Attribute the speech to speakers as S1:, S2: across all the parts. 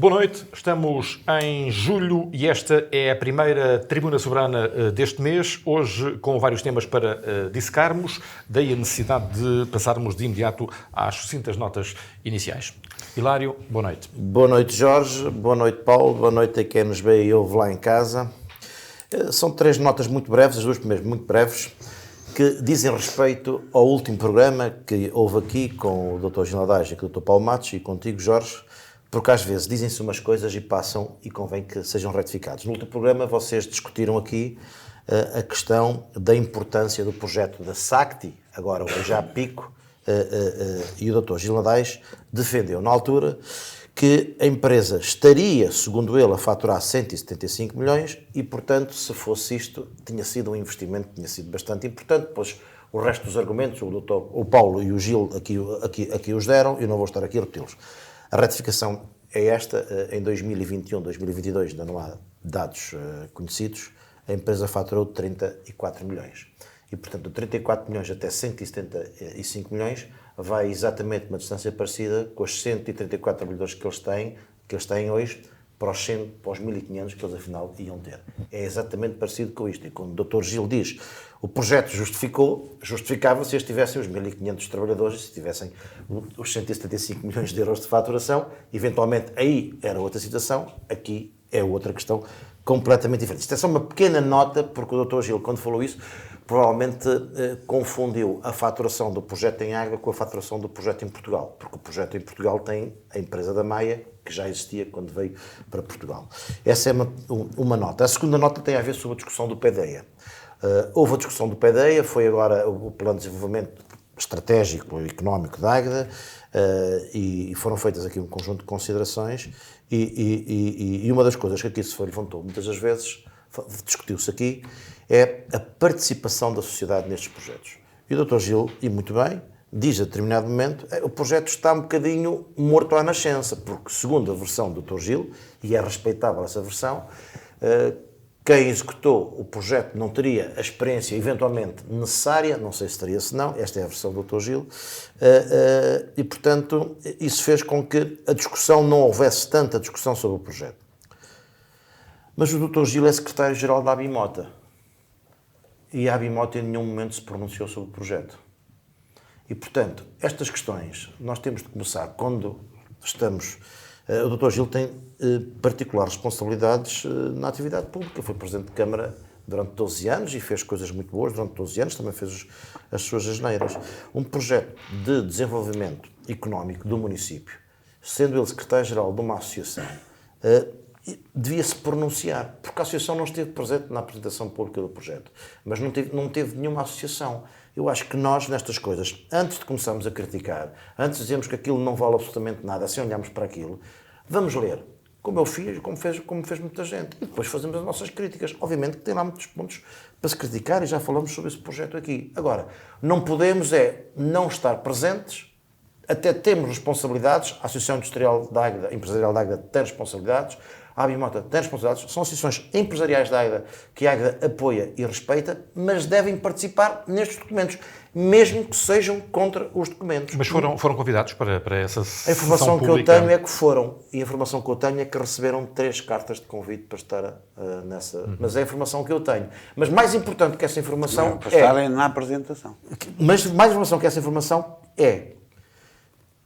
S1: Boa noite, estamos em julho e esta é a primeira Tribuna Soberana deste mês, hoje com vários temas para dissecarmos, daí a necessidade de passarmos de imediato às sucintas notas iniciais. Hilário, boa noite.
S2: Boa noite, Jorge, boa noite, Paulo, boa noite a quem nos vê e ouve lá em casa. São três notas muito breves, as duas primeiras muito breves, que dizem respeito ao último programa que houve aqui com o Dr. Gil Nadaes e com o Dr. Paulo Matos e contigo, Jorge, porque às vezes dizem-se umas coisas e passam e convém que sejam retificados. No último programa vocês discutiram aqui a questão da importância do projeto da SACTI, agora hoje a Pico, e o Dr. Gil Nadaes defendeu na altura que a empresa estaria, segundo ele, a faturar 175 milhões e, portanto, se fosse isto, tinha sido um investimento que tinha sido bastante importante, pois o resto dos argumentos, o Paulo e o Gil aqui os deram, eu não vou estar aqui a repeti-los. A retificação é esta, em 2021, 2022, ainda não há dados conhecidos, a empresa faturou 34 milhões. E, portanto, de 34 milhões até 175 milhões vai exatamente uma distância parecida com os 134 trabalhadores que eles têm hoje para os 1.500 que eles afinal iam ter. É exatamente parecido com isto. E quando o Dr. Gil diz o projeto justificava se eles tivessem os 1.500 trabalhadores e se tivessem os 175 milhões de euros de faturação, eventualmente aí era outra situação, aqui é outra questão completamente diferente. Isto é só uma pequena nota, porque o Dr. Gil, quando falou isso, provavelmente confundiu a faturação do projeto em Águeda com a faturação do projeto em Portugal, porque o projeto em Portugal tem a empresa da Maia, que já existia quando veio para Portugal. Essa é uma nota. A segunda nota tem a ver sobre a discussão do PDEA. Houve a discussão do PDEA, foi agora o Plano de Desenvolvimento Estratégico e Económico da Águeda, e foram feitas aqui um conjunto de considerações, e uma das coisas que aqui se levantou muitas das vezes, discutiu-se aqui, é a participação da sociedade nestes projetos. E o Dr. Gil, e muito bem, diz a determinado momento, o projeto está um bocadinho morto à nascença, porque segundo a versão do Dr. Gil, e é respeitável essa versão, quem executou o projeto não teria a experiência eventualmente necessária, não sei se teria se não, esta é a versão do Dr. Gil, e portanto isso fez com que a discussão não houvesse tanta discussão sobre o projeto. Mas o Dr. Gil é secretário-geral da ABIMOTA, e a ABIMOTA em nenhum momento se pronunciou sobre o projeto. E, portanto, estas questões nós temos de começar quando estamos... O Dr. Gil tem particulares responsabilidades na atividade pública. Foi Presidente de Câmara durante 12 anos e fez coisas muito boas durante 12 anos, também fez as suas asneiras. Um projeto de desenvolvimento económico do município, sendo ele secretário-geral de uma associação, devia-se pronunciar, porque a associação não esteve presente na apresentação pública do projeto, mas não teve nenhuma associação. Eu acho que nós, nestas coisas, antes de começarmos a criticar, antes de dizermos que aquilo não vale absolutamente nada, assim olhamos para aquilo, vamos ler, como eu fiz, como fez muita gente, e depois fazemos as nossas críticas. Obviamente que tem lá muitos pontos para se criticar e já falamos sobre esse projeto aqui. Agora, não podemos não estar presentes, até temos responsabilidades, a Associação Industrial da Águeda, Empresarial da Águeda tem responsabilidades, a ABIMOTA tem responsabilidades, são associações empresariais da Águeda que a Águeda apoia e respeita, mas devem participar nestes documentos, mesmo que sejam contra os documentos.
S1: Mas foram convidados para essa sessão pública?
S2: A informação que eu tenho é que foram, e a informação que eu tenho é que receberam 3 cartas de convite para estar nessa... Mas é a informação que eu tenho. Mas mais importante que essa informação
S3: para estarem na apresentação.
S2: Mas mais informação que essa informação é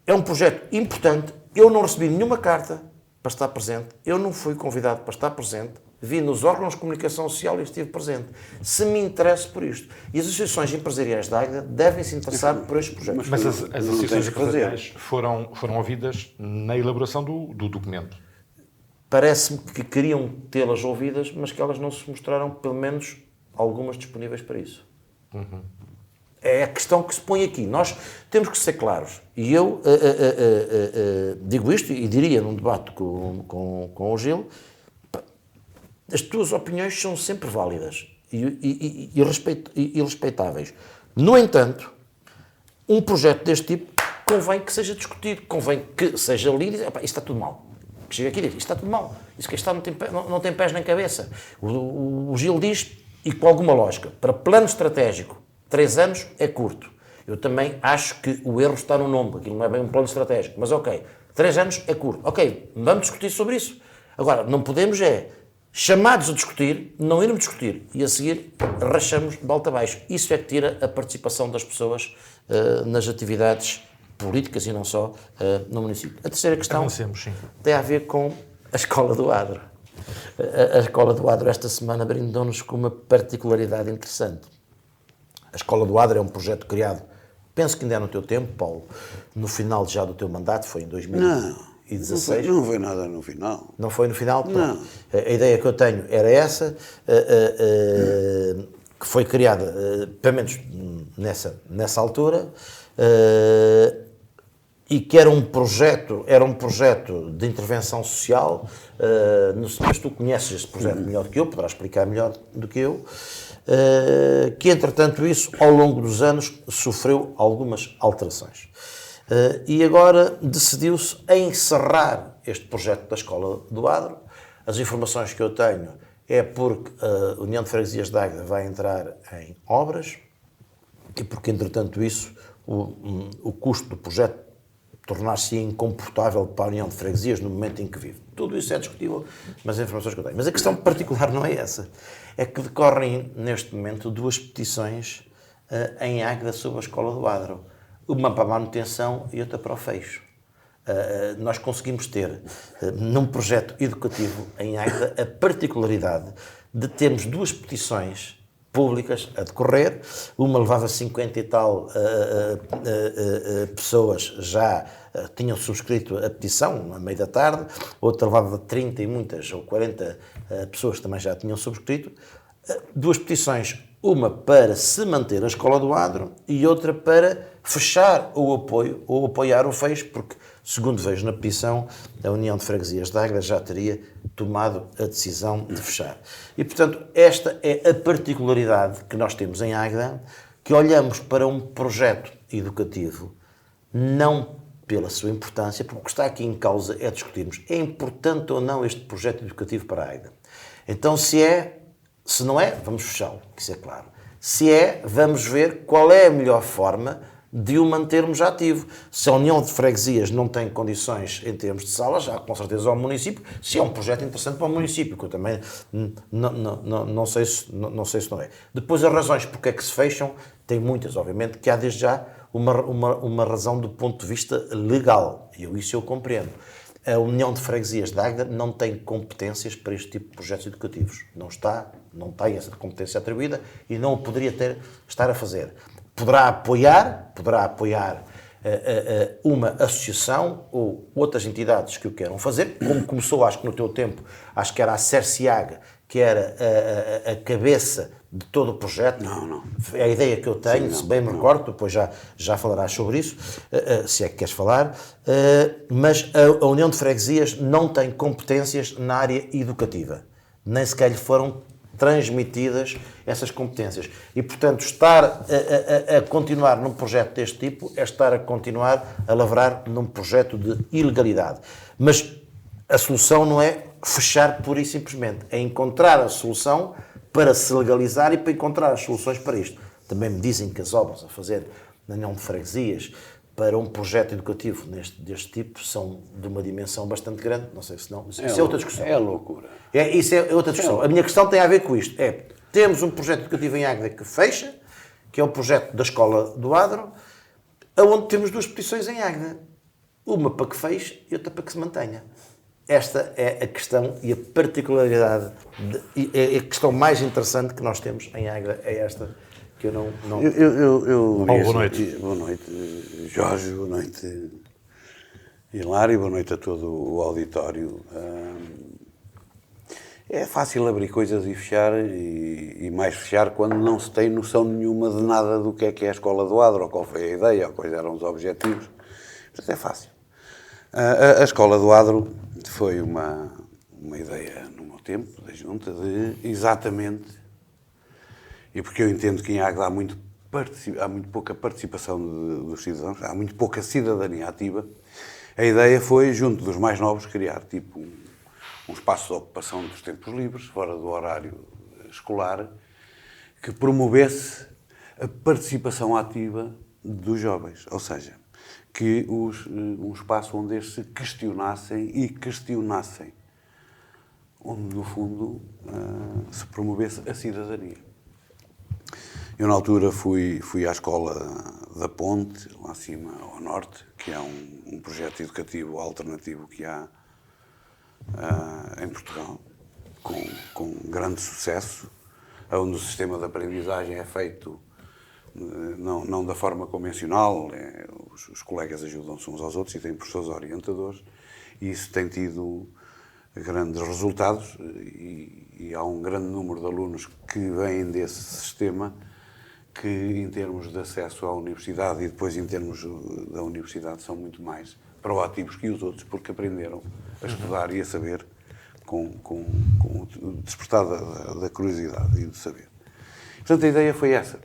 S2: um projeto importante, eu não recebi nenhuma carta para estar presente, eu não fui convidado para estar presente, vi nos órgãos de comunicação social e estive presente. Se me interesso por isto. E as associações empresariais da Águeda devem se interessar por estes projetos.
S1: Mas as associações empresariais foram ouvidas na elaboração do documento?
S2: Parece-me que queriam tê-las ouvidas, mas que elas não se mostraram, pelo menos, algumas disponíveis para isso. Uhum. É a questão que se põe aqui. Nós temos que ser claros. E eu digo isto e diria num debate com o Gil, as tuas opiniões são sempre válidas e respeitáveis. No entanto, um projeto deste tipo convém que seja discutido, convém que seja lido e dizer, isto está tudo mal. Chega aqui e diz, isto está tudo mal. Isso que está não tem pés nem cabeça. O Gil diz, e com alguma lógica, para plano estratégico, 3 anos é curto. Eu também acho que o erro está no nome, aquilo não é bem um plano estratégico, mas ok, 3 anos é curto. Ok, vamos discutir sobre isso. Agora, não podemos chamados a discutir, não irmos discutir e a seguir rachamos de alta a baixo. Isso é que tira a participação das pessoas nas atividades políticas e não só no município. A terceira questão tem a ver com a Escola do Adro. A Escola do Adro esta semana brindou-nos com uma particularidade interessante. A Escola do Adro é um projeto criado, penso que ainda é no teu tempo, Paulo, no final já do teu mandato, foi em 2016.
S3: Não foi nada no final.
S2: Não foi no final?
S3: Não.
S2: A ideia que eu tenho era essa, que foi criada, pelo menos nessa altura, e que era um projeto de intervenção social, mas tu conheces este projeto melhor do que eu, poderás explicar melhor do que eu, que entretanto isso, ao longo dos anos, sofreu algumas alterações. E agora decidiu-se encerrar este projeto da Escola do Adro. As informações que eu tenho é porque a União de Freguesias de Águeda vai entrar em obras e porque, entretanto, isso, o custo do projeto tornar-se incomportável para a União de Freguesias no momento em que vive. Tudo isso é discutível, mas as informações que eu tenho. Mas a questão particular não é essa. É que decorrem, neste momento, 2 petições em Águeda sobre a Escola do Adro. Uma para a manutenção e outra para o fecho. Nós conseguimos ter, num projeto educativo em Águeda, a particularidade de termos 2 petições públicas a decorrer. Uma levava 50 e tal pessoas já tinham subscrito a petição, à meia da tarde. Outra levava 30 e muitas, ou 40 pessoas também já tinham subscrito. 2 petições, uma para se manter a Escola do Adro e outra para fechar o apoio ou apoiar o fecho, porque, segundo vejo na petição, a União de Freguesias de Águeda já teria tomado a decisão de fechar. E, portanto, esta é a particularidade que nós temos em Águeda, que olhamos para um projeto educativo não pela sua importância, porque o que está aqui em causa é discutirmos é importante ou não este projeto educativo para a Águeda. Então, se não é, vamos fechá-lo, isso é claro. Se é, vamos ver qual é a melhor forma de o mantermos ativo. Se a União de Freguesias não tem condições em termos de salas, já com certeza ao município, se é um projeto interessante para o município, que eu também não sei se não é. Depois as razões porque é que se fecham, tem muitas, obviamente, que há desde já uma razão do ponto de vista legal, e isso eu compreendo. A União de Freguesias de Águeda não tem competências para este tipo de projetos educativos. Não tem essa competência atribuída e não o poderia estar a fazer. Poderá apoiar uma associação ou outras entidades que o queiram fazer, como começou, acho que no teu tempo, acho que era a Cerciag, que era a cabeça de todo o projeto.
S3: Não.
S2: É a ideia que eu tenho, se bem me recordo, depois já falarás sobre isso, se é que queres falar, mas a União de Freguesias não tem competências na área educativa, nem sequer lhe foram transmitidas essas competências. E, portanto, estar a continuar num projeto deste tipo é estar a continuar a lavrar num projeto de ilegalidade. Mas a solução não é fechar pura e simplesmente, é encontrar a solução para se legalizar e para encontrar as soluções para isto. Também me dizem que as obras a fazer na União de Freguesias para um projeto educativo deste tipo são de uma dimensão bastante grande. Não sei se não. Isso é outra discussão.
S3: É loucura.
S2: Isso é outra discussão. A minha questão tem a ver com isto. Temos um projeto educativo em Águeda que fecha, que é o projeto da Escola do Adro, onde temos 2 petições em Águeda. Uma para que feche e outra para que se mantenha. Esta é a questão e a particularidade, a questão mais interessante que nós temos em Águeda é esta, que eu não...
S1: Boa noite.
S3: Boa noite, Jorge, boa noite, Hilário, boa noite a todo o auditório. É fácil abrir coisas e fechar, e mais fechar quando não se tem noção nenhuma de nada do que é a Escola do Adro, ou qual foi a ideia, ou quais eram os objetivos. Portanto, é fácil. A Escola do Adro foi uma ideia, no meu tempo, da Junta, de exatamente, e porque eu entendo que em Águeda há muito pouca participação dos cidadãos, há muito pouca cidadania ativa, a ideia foi, junto dos mais novos, criar tipo um espaço de ocupação dos tempos livres, fora do horário escolar, que promovesse a participação ativa dos jovens. Ou seja, que um espaço onde eles se questionassem e questionassem, onde, no fundo, se promovesse a cidadania. Eu, na altura, fui à Escola da Ponte, lá acima, ao norte, que é um projeto educativo alternativo que há em Portugal, com grande sucesso, onde o sistema de aprendizagem é feito não da forma convencional, os colegas ajudam-se uns aos outros e têm professores orientadores, e isso tem tido grandes resultados e há um grande número de alunos que vêm desse sistema que, em termos de acesso à universidade e depois em termos da universidade, são muito mais proativos que os outros, porque aprenderam a estudar e a saber com o despertar da curiosidade e do saber. Portanto, a ideia foi essa.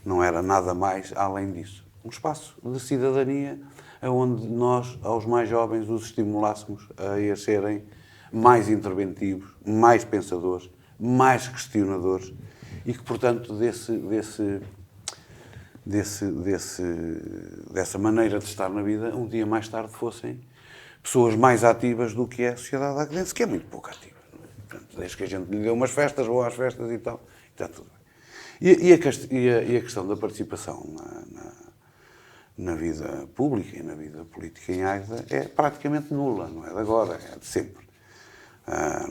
S3: Não era nada mais além disso. Um espaço de cidadania onde nós, aos mais jovens, os estimulássemos a serem mais interventivos, mais pensadores, mais questionadores e que, portanto, dessa maneira de estar na vida, um dia mais tarde fossem pessoas mais ativas do que é a sociedade académica, que é muito pouco ativa. Não é? Portanto, desde que a gente lhe deu umas festas, vou às festas e tal, está tudo bem. E a questão da participação na vida pública e na vida política em Águeda é praticamente nula, não é de agora, é de sempre.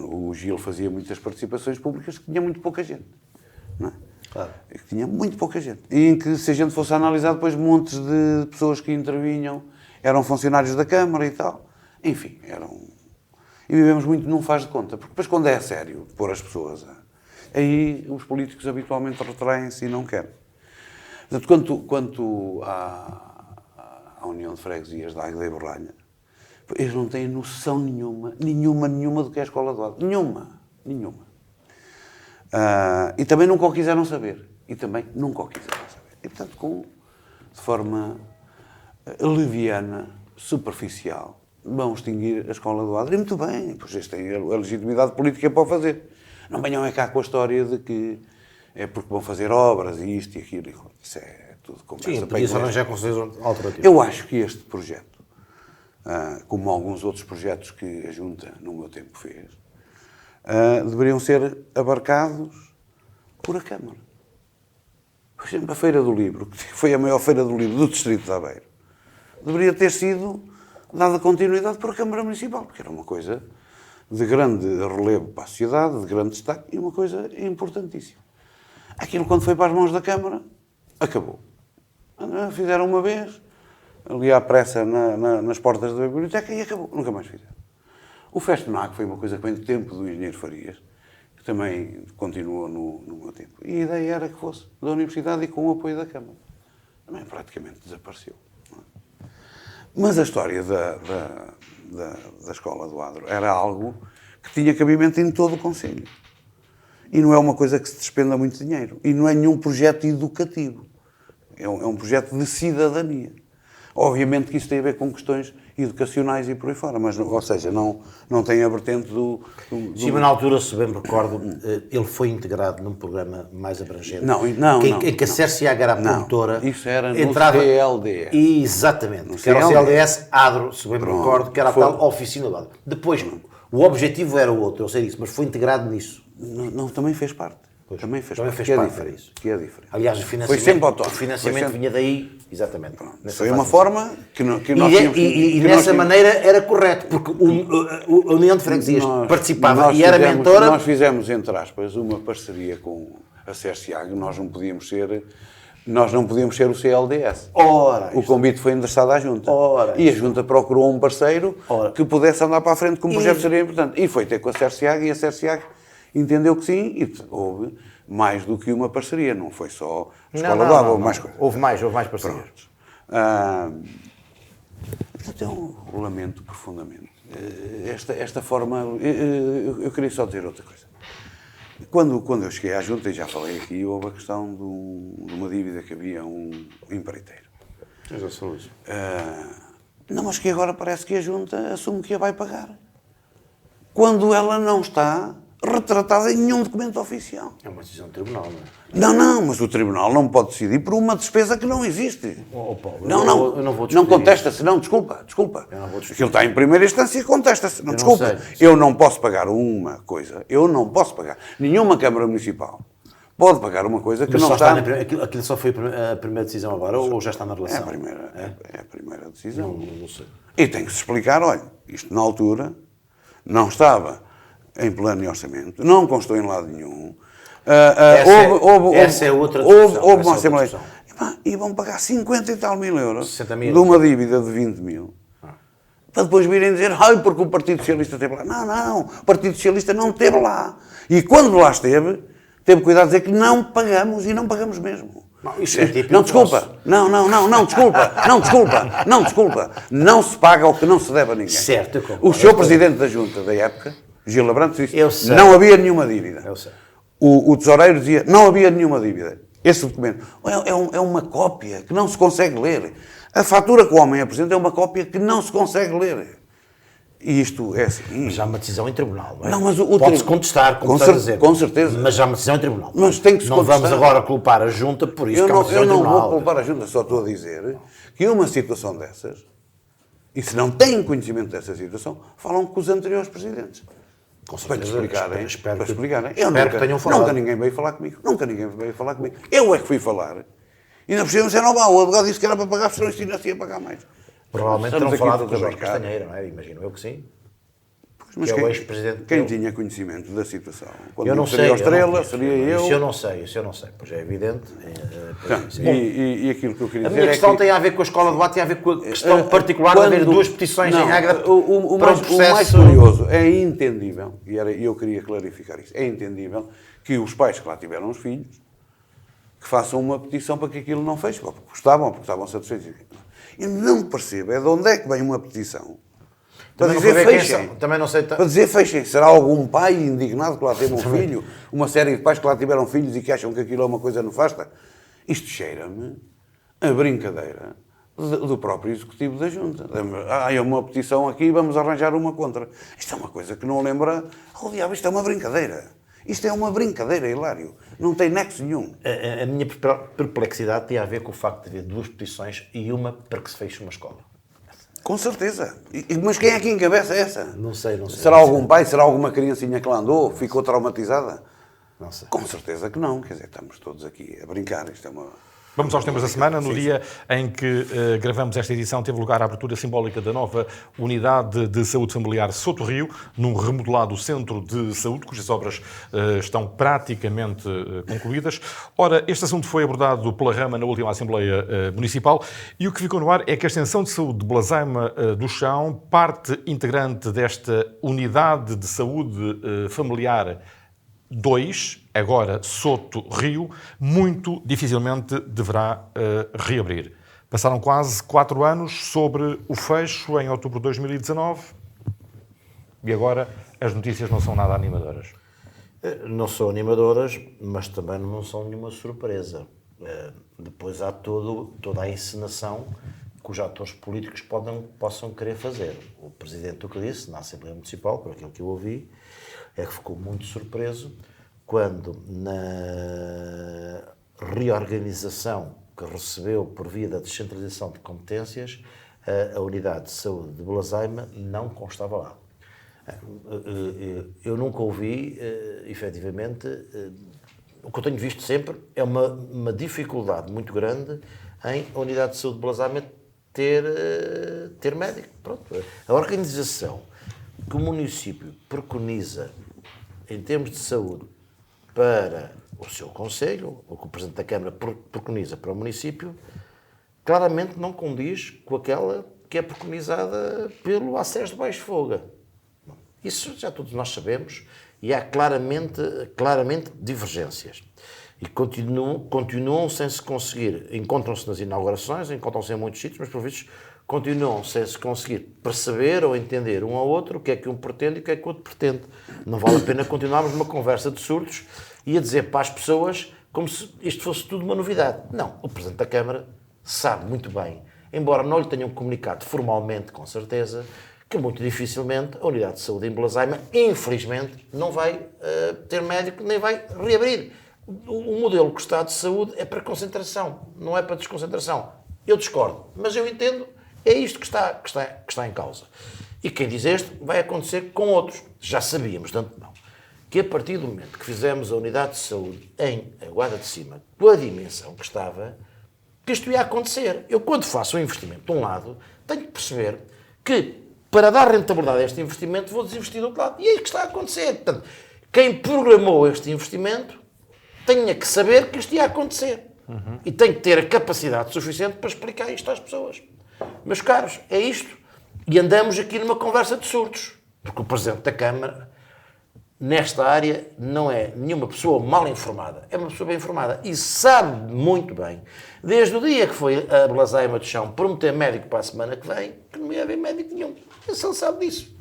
S3: O Gil fazia muitas participações públicas que tinha muito pouca gente. Não é?
S2: Claro.
S3: Que tinha muito pouca gente. E em que, se a gente fosse analisar depois montes de pessoas que intervinham, eram funcionários da Câmara e tal. Enfim, E vivemos muito num faz de conta, porque depois quando é sério pôr as pessoas, aí os políticos habitualmente retraem-se e não querem. Portanto, quanto à União de Freguesias da Águeda e Borralha, eles não têm noção nenhuma do que é a Escola do Adro. Nenhuma. E também nunca o quiseram saber. E, portanto, de forma leviana, superficial, vão extinguir a Escola do Adro. E muito bem, pois eles têm a legitimidade política para o fazer. Não venham é cá com a história de que é porque vão fazer obras e isto e aquilo. Isso é tudo conversa.
S2: Sim, podia-se arranjar com certeza alternativa.
S3: Eu acho que este projeto, como alguns outros projetos que a Junta, no meu tempo, fez, deveriam ser abarcados por a Câmara. Por exemplo, a Feira do Livro, que foi a maior Feira do Livro do Distrito de Aveiro, deveria ter sido dada continuidade por a Câmara Municipal, porque era uma coisa de grande relevo para a sociedade, de grande destaque e uma coisa importantíssima. Aquilo, quando foi para as mãos da Câmara, acabou. Fizeram uma vez, ali à pressa nas portas da biblioteca e acabou. Nunca mais fizeram. O Festnac foi uma coisa que vem do tempo do engenheiro Farias, que também continuou no meu tempo. E a ideia era que fosse da Universidade e com o apoio da Câmara. Também praticamente desapareceu. Mas a história da Escola do Adro era algo que tinha cabimento em todo o Conselho. E não é uma coisa que se despenda muito dinheiro. E não é nenhum projeto educativo. É um projeto de cidadania. Obviamente que isso tem a ver com questões educacionais e por aí fora, mas, ou seja, não tem a vertente do...
S2: Sim, mas na altura, se bem me recordo, ele foi integrado num programa mais abrangente. Em que a CERCIAG era a promotora.
S3: Isso era no CLDS.
S2: Exatamente. Que era o CLDS Adro, se bem me recordo, que era a tal oficina do Adro. Depois, o objetivo era outro, eu sei disso, mas foi integrado nisso.
S3: Não, também fez parte.
S2: Pois,
S3: também fez
S2: parte,
S3: isso. Que é diferente.
S2: Aliás,
S3: foi sempre autónomo.
S2: O financiamento vinha daí, exatamente.
S3: Foi uma forma que nós tínhamos...
S2: E dessa maneira era correto, porque a União de Freguesias participava e era mentora...
S3: Nós fizemos, entre aspas, uma parceria com a CERCIAG, nós não podíamos ser o CLDS. O convite foi endereçado à Junta. E a Junta procurou um parceiro que pudesse andar para a frente com um projeto que seria importante. E foi ter com a CERCIAG e a CERCIAG entendeu que sim, e houve mais do que uma parceria, não foi só a Escola do Adro, houve mais coisas.
S2: Houve mais parcerias.
S3: Portanto, eu lamento profundamente esta forma. Eu queria só dizer outra coisa. Quando eu cheguei à Junta, e já falei aqui, houve a questão de uma dívida que havia um empreiteiro. Não, mas que agora parece que a Junta assume que a vai pagar. Quando ela não está retratada em nenhum documento oficial.
S2: É uma decisão do Tribunal, não é?
S3: Não, mas o Tribunal não pode decidir por uma despesa que não existe.
S2: Paulo,
S3: Não
S2: eu não vou discutir
S3: não contesta-se, não, desculpa.
S2: Eu não vou discutir.
S3: Aquilo está em primeira instância e contesta-se. Não,
S2: Eu não
S3: desculpa.
S2: sei.
S3: Eu não posso pagar uma coisa, eu não posso pagar. Nenhuma Câmara Municipal pode pagar uma coisa que
S2: Mas
S3: não
S2: só
S3: está...
S2: aquilo só foi a primeira decisão agora ou já está na
S3: É
S2: relação?
S3: a primeira decisão.
S2: Não sei.
S3: E tem que se explicar, olha, isto na altura não estava em plano e orçamento, não constou em lado nenhum.
S2: Essa é outra discussão.
S3: Houve uma
S2: Essa é outra
S3: Assembleia. E vão pagar 50 e tal mil euros
S2: 60 mil.
S3: de uma dívida de 20 mil. Para depois virem dizer, ai, porque o Partido Socialista esteve lá. Não, o Partido Socialista não esteve lá. E quando lá esteve, teve cuidado de dizer que não pagamos e não pagamos mesmo.
S2: Isso é típico
S3: Não, desculpa.
S2: nosso.
S3: Não, desculpa. Não se paga o que não se deve a ninguém.
S2: Certo, eu concordo.
S3: O senhor Presidente da Junta da época, Gil Abrantes, disse
S2: Eu sei.
S3: não havia nenhuma dívida.
S2: Eu sei.
S3: O tesoureiro dizia não havia nenhuma dívida. Esse documento é uma cópia que não se consegue ler. A fatura que o homem apresenta é uma cópia que não se consegue ler. E isto é assim.
S2: Mas já há uma decisão em tribunal, não é?
S3: Não, mas
S2: Pode-se contestar, como estás a dizer.
S3: Com certeza.
S2: Mas já há uma decisão em tribunal.
S3: Mas tem que se
S2: Não
S3: contestar.
S2: vamos agora culpar a Junta por isso,
S3: Eu
S2: que há uma decisão
S3: não
S2: em tribunal.
S3: vou culpar a Junta, só estou a dizer que uma situação dessas, e se não têm conhecimento dessa situação, falam com os anteriores presidentes. Para lhe explicarem.
S2: Espero
S3: Para
S2: que-
S3: explicarem.
S2: espero que tenham falado.
S3: Nunca ninguém veio falar comigo. Eu é que fui falar. E ainda por cima disseram, o advogado disse que era para pagar, senão isto ainda se ia pagar mais.
S2: Provavelmente
S3: Estamos
S2: terão
S3: aqui
S2: falado
S3: todos
S2: com o
S3: a
S2: Jorge
S3: brincar.
S2: Castanheira, não é? Imagino eu que sim.
S3: Mas
S2: Que é o
S3: quem-
S2: ex-presidente
S3: Quem
S2: dele.
S3: tinha conhecimento da situação? Quando
S2: Eu não
S3: seria
S2: sei.
S3: o Estrela,
S2: conheço.
S3: seria eu.
S2: Isso eu não sei, pois é evidente.
S3: Portanto,
S2: Sim.
S3: e aquilo que eu queria
S2: A
S3: dizer
S2: minha
S3: é
S2: questão
S3: que...
S2: tem a ver com a escola de debate, tem a ver com a questão particular de haver duas petições em Águeda
S3: o
S2: para
S3: mais,
S2: um processo...
S3: o mais curioso, é entendível, e eu queria clarificar isto, é entendível que os pais que lá tiveram os filhos que façam uma petição para que aquilo não feche, porque gostavam, porque estavam satisfeitos. Eu não percebo, é de onde é que vem uma petição para
S2: Também não
S3: dizer
S2: fui ver quem
S3: fechem.
S2: são. Também não sei...
S3: Para dizer fechem. Será algum pai indignado que lá teve um filho? Uma série de pais que lá tiveram filhos e que acham que aquilo é uma coisa nefasta? Isto cheira-me a brincadeira do próprio Executivo da Junta. É uma petição aqui, vamos arranjar uma contra. Isto é uma coisa que não lembra... Oh, diabo, isto é uma brincadeira. Isto é uma brincadeira, Hilário. Não tem nexo nenhum.
S2: A minha perplexidade tem a ver com o facto de haver duas petições e uma para que se feche uma escola.
S3: Com certeza. Mas quem é que encabeça essa?
S2: Não sei.
S3: Será algum pai? Será alguma criancinha que lá andou? Ficou traumatizada?
S2: Não sei.
S3: Com certeza que não. Quer dizer, estamos todos aqui a brincar. Isto é uma...
S1: Vamos aos temas da semana. No dia em que gravamos esta edição, teve lugar a abertura simbólica da nova Unidade de Saúde Familiar Soto Rio, num remodelado centro de saúde, cujas obras estão praticamente concluídas. Ora, este assunto foi abordado pela Rama na última Assembleia Municipal e o que ficou no ar é que a extensão de saúde de Blasaima do Chão, parte integrante desta Unidade de Saúde Familiar 2, agora Soto Rio, muito dificilmente deverá reabrir. Passaram quase 4 anos sobre o fecho em outubro de 2019 e agora as notícias não são nada animadoras.
S2: Não são animadoras, mas também não são nenhuma surpresa. Depois há toda a encenação que os atores políticos possam querer fazer. O Presidente o que disse na Assembleia Municipal, por aquilo que eu ouvi, é que ficou muito surpreso quando, na reorganização que recebeu por via da descentralização de competências, a Unidade de Saúde de Blasaima não constava lá. Eu nunca ouvi, efetivamente, o que eu tenho visto sempre é uma dificuldade muito grande em a Unidade de Saúde de Blasaima ter médico. Pronto. A organização que o município preconiza em termos de saúde para o seu conselho, ou que o Presidente da Câmara preconiza para o município, claramente não condiz com aquela que é preconizada pelo ACES de Baixo Foga. Isso já todos nós sabemos e há claramente divergências. E continuam sem se conseguir, encontram-se nas inaugurações, encontram-se em muitos sítios, mas por vistos continuam sem se conseguir perceber ou entender um ao outro o que é que um pretende e o que é que o outro pretende. Não vale a pena continuarmos uma conversa de surdos e a dizer para as pessoas como se isto fosse tudo uma novidade. Não, o Presidente da Câmara sabe muito bem, embora não lhe tenham comunicado formalmente, com certeza, que muito dificilmente a unidade de saúde em Belazaiма, infelizmente, não vai ter médico, nem vai reabrir. O modelo que está de saúde é para concentração, não é para desconcentração. Eu discordo, mas eu entendo, é isto que está em causa. E quem diz isto vai acontecer com outros. Já sabíamos de antemão que a partir do momento que fizemos a unidade de saúde em Aguada de Cima, com a dimensão que estava, que isto ia acontecer. Eu, quando faço um investimento de um lado, tenho que perceber que, para dar rentabilidade a este investimento, vou desinvestir do outro lado. E é isso que está a acontecer. Portanto, quem programou este investimento tinha que saber que isto ia acontecer. E tem que ter a capacidade suficiente para explicar isto às pessoas. Meus caros, é isto. E andamos aqui numa conversa de surdos. Porque o Presidente da Câmara, nesta área, não é nenhuma pessoa mal informada. É uma pessoa bem informada. E sabe muito bem, desde o dia que foi a Belazaima de Chão prometer médico para a semana que vem, que não ia haver médico nenhum. Ele sabe disso.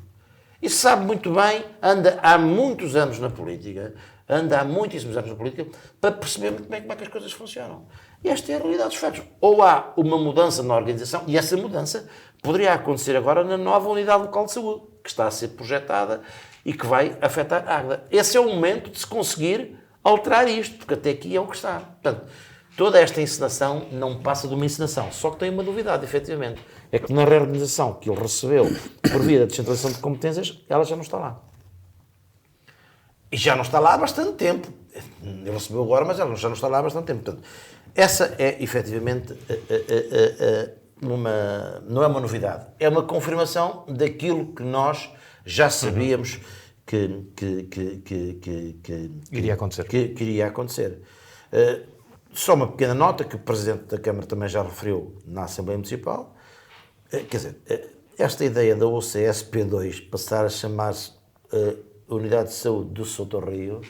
S2: E sabe muito bem, anda há muitos anos na política, anda há muitíssimos anos na política, para perceber muito bem como é que as coisas funcionam. E esta é a realidade dos fatos. Ou há uma mudança na organização, e essa mudança poderia acontecer agora na nova unidade local de saúde, que está a ser projetada e que vai afetar a Águeda. Esse é o momento de se conseguir alterar isto, porque até aqui é o que está. Portanto, toda esta encenação não passa de uma encenação, só que tem uma novidade, efetivamente, é que na reorganização que ele recebeu por via da descentralização de competências, ela já não está lá. E já não está lá há bastante tempo. Ele recebeu agora, mas ela já não está lá há bastante tempo. Portanto, essa é, efetivamente, não é uma novidade. É uma confirmação daquilo que nós já sabíamos que
S1: Iria acontecer.
S2: Que iria acontecer. Só uma pequena nota que o Presidente da Câmara também já referiu na Assembleia Municipal. Quer dizer, esta ideia da OCSP2 passar a chamar-se Unidade de Saúde do Sotorrio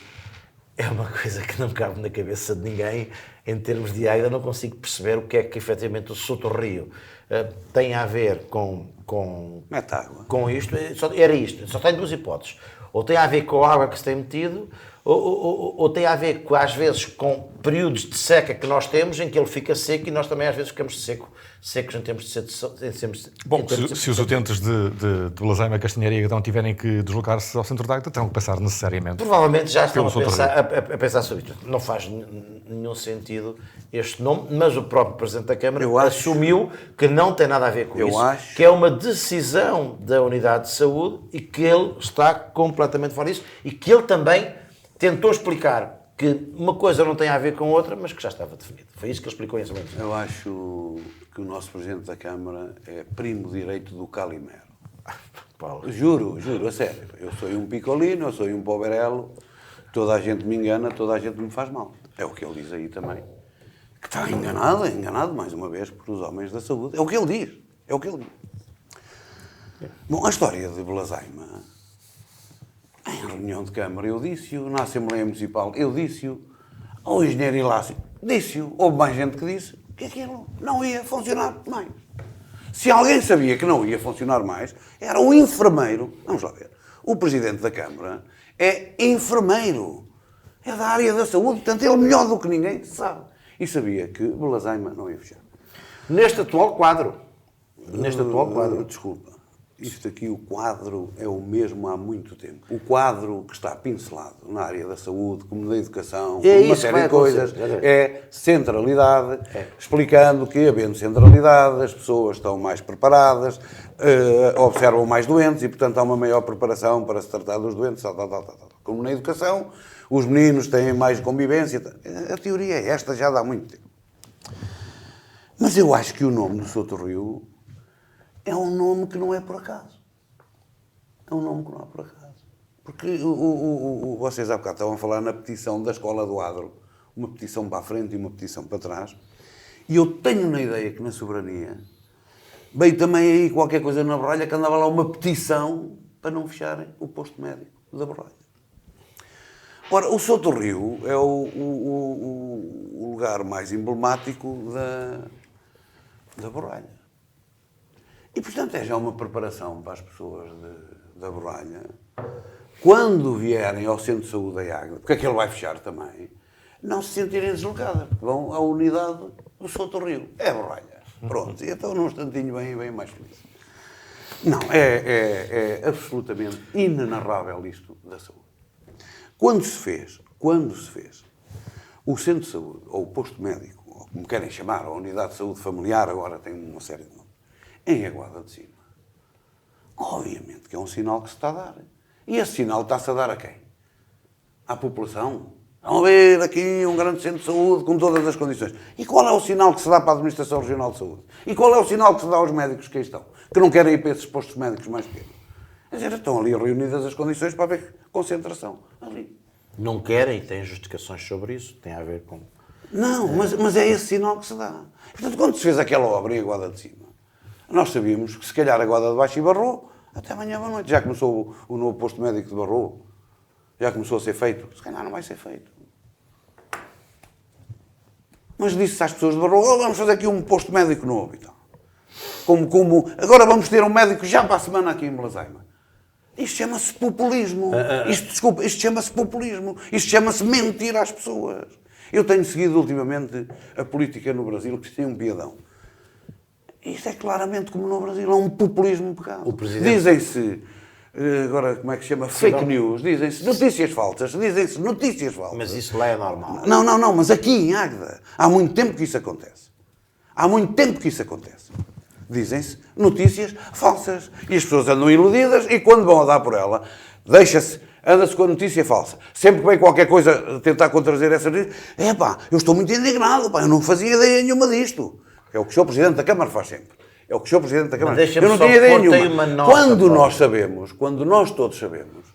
S2: é uma coisa que não cabe na cabeça de ninguém. Em termos de Águeda, não consigo perceber o que é que efetivamente o Sotorrio tem a ver com isto. Era isto. Só tem duas hipóteses. Ou tem a ver com a água que se tem metido, ou tem a ver, às vezes, com períodos de seca que nós temos, em que ele fica seco e nós também, às vezes, ficamos secos em termos de sede.
S1: Bom, se os utentes de Belazaima, Castanheira e Aguedão tiverem que deslocar-se ao centro de Águeda, terão que pensar necessariamente.
S2: Provavelmente já estão a pensar sobre isto. Não faz nenhum sentido este nome, mas o próprio Presidente da Câmara assumiu que não tem nada a ver com isso, que é uma decisão da Unidade de Saúde e que ele está completamente fora disso e que ele também tentou explicar que uma coisa não tem a ver com outra, mas que já estava definido. Foi isso que ele explicou em Assembleia.
S3: Eu acho que o nosso Presidente da Câmara é primo direito do Calimero.
S2: Paulo.
S3: Juro, a sério. Eu sou um picolino, eu sou um poverello, toda a gente me engana, toda a gente me faz mal. É o que ele diz aí também. Que está enganado mais uma vez por os homens da saúde. É o que ele diz. Bom, a história de Belazaima, em reunião de Câmara eu disse-o, na Assembleia Municipal eu disse-o, ao engenheiro Ilácio disse-o, houve mais gente que disse que aquilo não ia funcionar mais. Se alguém sabia que não ia funcionar mais, era o enfermeiro. Vamos lá ver. O Presidente da Câmara é enfermeiro. É da área da saúde, portanto ele melhor do que ninguém sabe. E sabia que Belazaima não ia fechar.
S2: Neste atual quadro.
S3: Desculpa. Isto aqui, o quadro, é o mesmo há muito tempo. O quadro que está pincelado na área da saúde, como da educação, como uma série de coisas, é centralidade, explicando que, havendo centralidade, as pessoas estão mais preparadas, observam mais doentes e, portanto, há uma maior preparação para se tratar dos doentes, tal. Como na educação, os meninos têm mais convivência. A teoria é esta já dá muito tempo. Mas eu acho que o nome do Sotorrio é um nome que não é por acaso. Porque vocês há bocado estavam a falar na petição da Escola do Adro, uma petição para a frente e uma petição para trás, e eu tenho na ideia que na Soberania veio também aí qualquer coisa na Borralha que andava lá uma petição para não fecharem o posto médico da Borralha. Ora, o Sotorrio é o lugar mais emblemático da Borralha. E, portanto, é já uma preparação para as pessoas da Borralha, quando vierem ao Centro de Saúde da Águeda, porque aquele vai fechar também, não se sentirem deslocadas, porque vão à unidade do Sotorrio. É a Borralha. Pronto. E então, num instantinho, bem mais feliz. Não, é absolutamente inenarrável isto da saúde. Quando se fez o centro de saúde, ou o posto médico, ou como querem chamar, a unidade de saúde familiar, agora tem uma série de nomes, em Aguada de Cima, obviamente que é um sinal que se está a dar. E esse sinal está-se a dar a quem? À população. Vão ver aqui um grande centro de saúde com todas as condições. E qual é o sinal que se dá para a Administração Regional de Saúde? E qual é o sinal que se dá aos médicos que aí estão? Que não querem ir para esses postos médicos mais pequenos. Quer dizer, estão ali reunidas as condições para haver concentração. Ali.
S2: Não querem e têm justificações sobre isso. Tem a ver com...
S3: Não, mas é esse sinal que se dá. Portanto, quando se fez aquela obra em Aguada de Cima, nós sabíamos que se calhar Aguada de Baixo e Barrow, até amanhã à noite, já começou o novo posto médico de Barrow, já começou a ser feito. Se calhar não vai ser feito. Mas disse às pessoas de Barrow, vamos fazer aqui um posto médico novo e tal. Agora vamos ter um médico já para a semana aqui em Blasaima. Isto chama-se populismo. Isto chama-se populismo. Isto chama-se mentir às pessoas. Eu tenho seguido ultimamente a política no Brasil, que tem um piadão. Isto é claramente como no Brasil, é um populismo pecado. Dizem-se, agora como é que se chama? Fake news. Dizem-se notícias falsas.
S2: Mas isso lá é normal.
S3: Não, mas aqui em Águeda há muito tempo que isso acontece. Dizem-se notícias falsas. E as pessoas andam iludidas e quando vão a dar por ela, anda-se com a notícia falsa. Sempre que vem qualquer coisa tentar contradizer essa notícia, eu estou muito indignado, eu não fazia ideia nenhuma disto. É o que o Sr. Presidente da Câmara faz sempre. Eu não tinha ideia nenhuma. Quando nós todos sabemos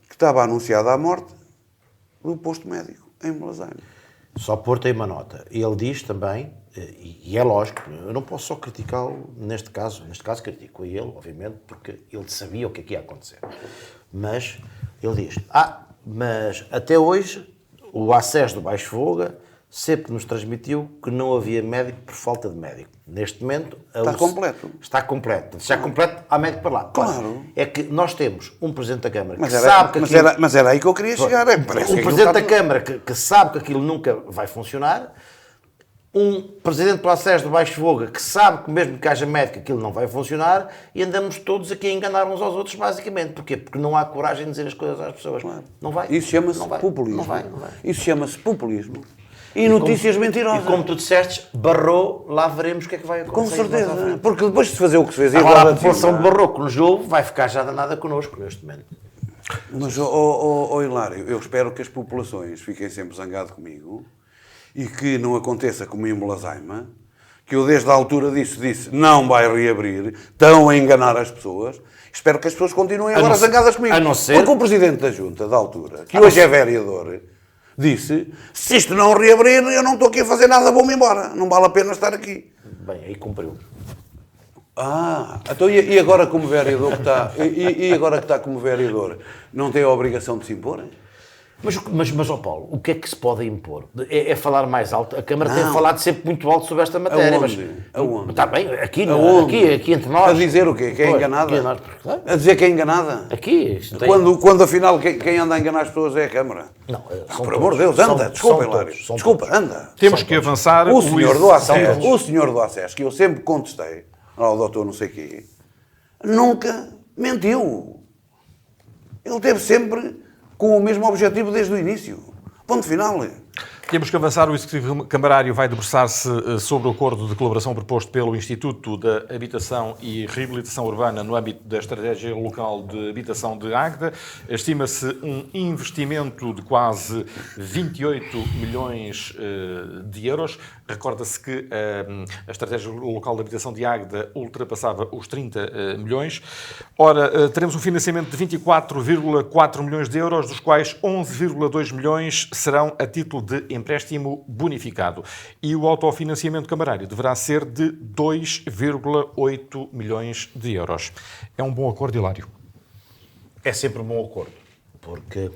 S3: que estava anunciada a morte do posto médico em Blasaima.
S2: Só pôr-te uma nota. Ele diz também, e é lógico, eu não posso só criticá-lo neste caso critico a ele, obviamente, porque ele sabia o que é que ia acontecer. Mas ele diz, mas até hoje o ACES do Baixo Voga sempre nos transmitiu que não havia médico por falta de médico. Neste momento...
S3: Está completo.
S2: Está completo. Se está completo, há médico para lá.
S3: Claro.
S2: É que nós temos um Presidente da Câmara que
S3: sabe que mas era aí que eu queria chegar.
S2: Um Presidente da Câmara que sabe que aquilo nunca vai funcionar, um Presidente do ACES do Baixo Voga que sabe que mesmo que haja médico aquilo não vai funcionar e andamos todos aqui a enganar uns aos outros, basicamente. Porquê? Porque não há coragem de dizer as coisas às pessoas. Claro. Não vai.
S3: Isso chama-se populismo.
S2: Não vai.
S3: Isso chama-se populismo. E notícias mentirosas.
S2: E como tu disseste, Barrow, lá veremos o que é que vai acontecer.
S3: Com certeza. Porque depois de se fazer o que se fez...
S2: Agora a população de Barrow que nos ouve vai ficar já danada connosco neste momento.
S3: Mas, Hilário, eu espero que as populações fiquem sempre zangadas comigo e que não aconteça como em Blasaima, que eu desde a altura disse, não vai reabrir, estão a enganar as pessoas. Espero que as pessoas continuem agora zangadas comigo. Porque o Presidente da Junta, da altura, que hoje é vereador... disse, se isto não reabrir, eu não estou aqui a fazer nada, vou-me embora. Não vale a pena estar aqui.
S2: Bem, aí cumpriu.
S3: Então e agora como vereador que está... E agora que está como vereador, não tem a obrigação de se impor?
S2: Mas, ó Paulo, o que é que se pode impor? É falar mais alto? A Câmara tem falado sempre muito alto sobre esta matéria.
S3: Aonde?
S2: Está bem, aqui entre nós.
S3: A dizer o quê? Que é enganada? A dizer que é enganada?
S2: Aqui.
S3: Quando afinal quem anda a enganar as pessoas é a Câmara.
S2: Não,
S3: por amor de Deus, anda. Desculpa, Hilário. Desculpa, anda.
S1: Temos que avançar.
S3: O senhor do ACES, que eu sempre contestei, ao doutor não sei quê, nunca mentiu. Ele teve sempre com o mesmo objetivo desde o início. Ponto final.
S1: Temos que avançar. O Executivo Camarário vai debruçar-se sobre o acordo de colaboração proposto pelo Instituto da Habitação e Reabilitação Urbana no âmbito da Estratégia Local de Habitação de Águeda. Estima-se um investimento de quase 28 milhões de euros. Recorda-se que a Estratégia Local de Habitação de Águeda ultrapassava os 30 milhões. Ora, teremos um financiamento de 24,4 milhões de euros, dos quais 11,2 milhões serão a título de empréstimo bonificado. E o autofinanciamento camarário deverá ser de 2,8 milhões de euros. É um bom acordo, Hilário?
S2: É sempre um bom acordo, porque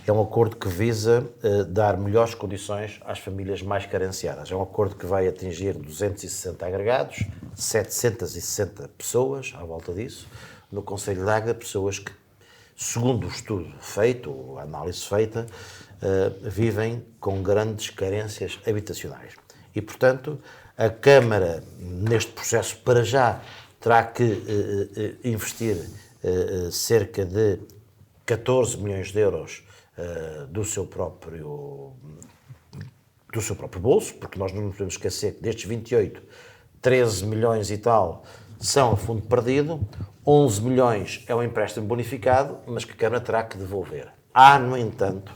S2: é um acordo que visa dar melhores condições às famílias mais carenciadas. É um acordo que vai atingir 260 agregados, 760 pessoas à volta disso, no Concelho de Águeda, pessoas que, segundo o estudo feito, a análise feita, vivem com grandes carências habitacionais. E, portanto, a Câmara, neste processo, para já, terá que investir cerca de 14 milhões de euros do seu próprio bolso, porque nós não nos podemos esquecer que destes 28, 13 milhões e tal são a fundo perdido, 11 milhões é um empréstimo bonificado, mas que a Câmara terá que devolver. Há, no entanto,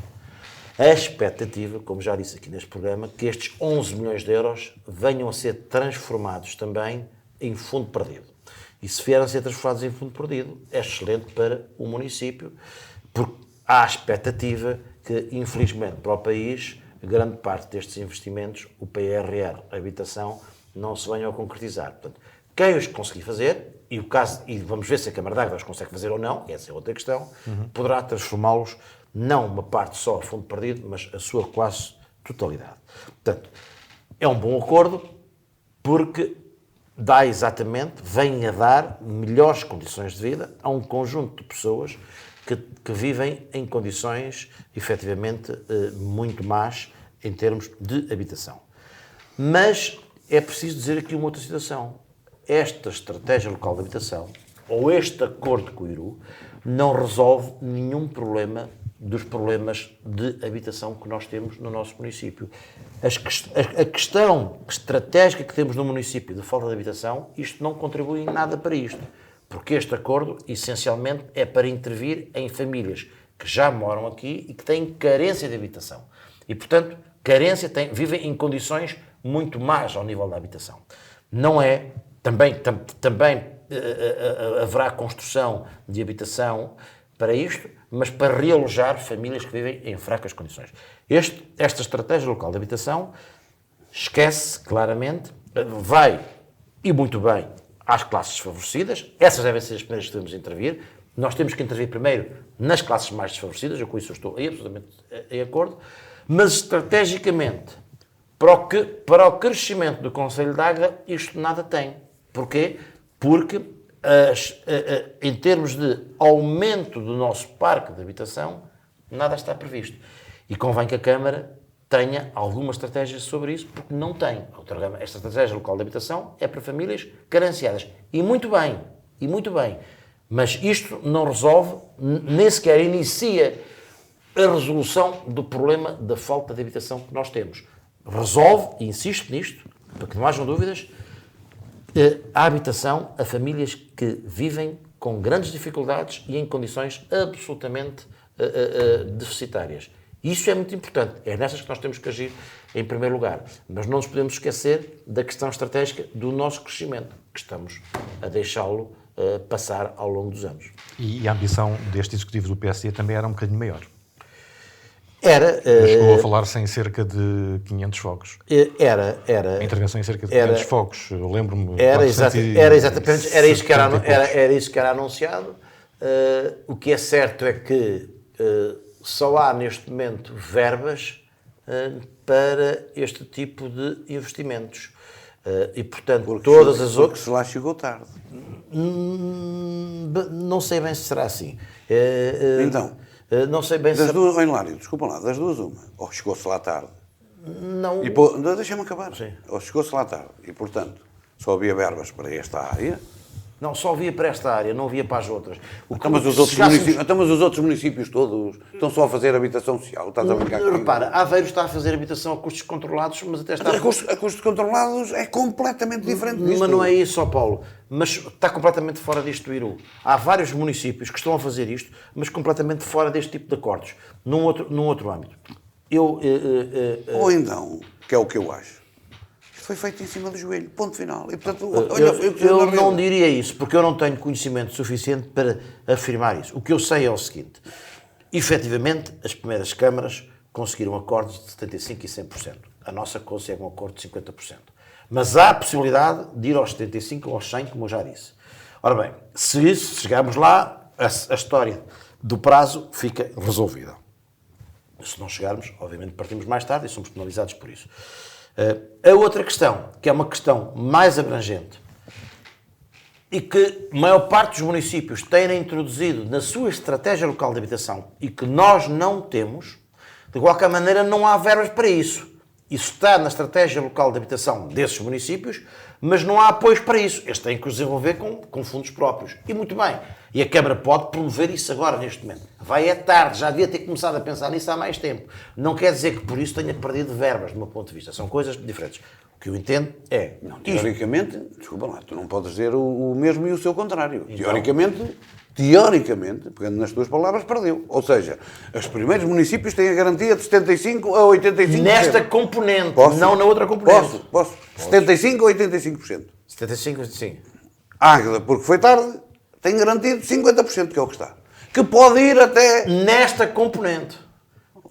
S2: a expectativa, como já disse aqui neste programa, que estes 11 milhões de euros venham a ser transformados também em fundo perdido. E se vierem a ser transformados em fundo perdido, é excelente para o município, porque há a expectativa que, infelizmente, para o país, grande parte destes investimentos, o PRR, a habitação, não se venham a concretizar. Portanto, quem os conseguir fazer, e vamos ver se a Câmara de Águeda os consegue fazer ou não, essa é outra questão, poderá transformá-los, não uma parte só a fundo perdido, mas a sua quase totalidade. Portanto, é um bom acordo, porque vem a dar melhores condições de vida a um conjunto de pessoas que vivem em condições, efetivamente, muito más em termos de habitação. Mas é preciso dizer aqui uma outra situação. Esta estratégia local de habitação, ou este acordo com o IRU, não resolve nenhum problema dos problemas de habitação que nós temos no nosso município. A questão estratégica que temos no município de falta de habitação, isto não contribui em nada para isto, porque este acordo, essencialmente, é para intervir em famílias que já moram aqui e que têm carência de habitação. E, portanto, vivem em condições muito más ao nível da habitação. Não é, também haverá construção de habitação para isto, mas para realojar famílias que vivem em fracas condições. Esta estratégia local de habitação esquece claramente, vai, e muito bem, às classes desfavorecidas. Essas devem ser as primeiras que devemos intervir. Nós temos que intervir primeiro nas classes mais desfavorecidas, com isso eu estou absolutamente em acordo, mas estrategicamente, para o crescimento do Concelho de Águeda, isto nada tem. Porquê? Porque em termos de aumento do nosso parque de habitação, nada está previsto. E convém que a Câmara tenha alguma estratégia sobre isso, porque não tem. Esta estratégia local de habitação é para famílias carenciadas. E muito bem. Mas isto não resolve, nem sequer inicia a resolução do problema da falta de habitação que nós temos. Resolve, e insisto nisto, para que não hajam dúvidas, a habitação a famílias que vivem com grandes dificuldades e em condições absolutamente deficitárias. Isso é muito importante. É nessas que nós temos que agir em primeiro lugar. Mas não nos podemos esquecer da questão estratégica do nosso crescimento, que estamos a deixá-lo passar ao longo dos anos.
S1: E a ambição deste executivo do PSD também era um bocadinho maior.
S2: Chegou
S1: a falar-se em cerca de 500 fogos.
S2: A
S1: intervenção em cerca de 500 fogos. Eu lembro-me...
S2: Era isso que era anunciado. O que é certo é que só há neste momento verbas para este tipo de investimentos. E, portanto, todas as outras...
S3: se lá chegou tarde.
S2: Não sei bem se será assim.
S3: Então...
S2: Não sei bem
S3: das duas, Hilário, desculpa lá, das duas uma. Ou chegou-se lá tarde.
S2: Não.
S3: Deixa-me acabar.
S2: Sim.
S3: Ou chegou-se lá tarde. E, portanto, só havia verbas para esta área.
S2: Não, só havia para esta área, não havia para as outras.
S3: Mas os outros municípios todos estão só a fazer habitação social. Estás a brincar comigo?
S2: Repara, Aveiro está a fazer habitação a custos controlados, mas até está...
S3: A custos controlados é completamente diferente disto.
S2: Mas não é isso, ó Paulo. Mas está completamente fora disto do IRU. Há vários municípios que estão a fazer isto, mas completamente fora deste tipo de acordos, num outro âmbito.
S3: Ou então, que é o que eu acho, foi feito em cima do joelho, ponto final. E, portanto,
S2: eu não diria isso, porque eu não tenho conhecimento suficiente para afirmar isso. O que eu sei é o seguinte: efetivamente, as primeiras câmaras conseguiram acordos de 75% e 100%. A nossa consegue um acordo de 50%. Mas há a possibilidade de ir aos 75% ou aos 100%, como eu já disse. Ora bem, se chegarmos lá, a história do prazo fica resolvida. Se não chegarmos, obviamente partimos mais tarde e somos penalizados por isso. A outra questão, que é uma questão mais abrangente e que a maior parte dos municípios têm introduzido na sua estratégia local de habitação e que nós não temos, de qualquer maneira não há verbas para isso. Isso está na estratégia local de habitação desses municípios, mas não há apoios para isso. Eles têm que os desenvolver com fundos próprios. E muito bem. E a Câmara pode promover isso agora, neste momento. Vai é tarde, já devia ter começado a pensar nisso há mais tempo. Não quer dizer que por isso tenha perdido verbas, do meu ponto de vista. São coisas diferentes. O que eu entendo é...
S3: Não, teoricamente, desculpa lá, tu não podes dizer o mesmo e o seu contrário.
S2: Então,
S3: Teoricamente, pegando nas tuas palavras, perdeu. Ou seja, os primeiros municípios têm a garantia de 75% a 85%.
S2: Nesta componente,
S3: Posso?
S2: não na outra componente.
S3: Posso. 75% a 85%.
S2: 75, sim.
S3: Águeda, porque foi tarde, tem garantido 50%, que é o que está. Que pode ir até...
S2: Nesta componente.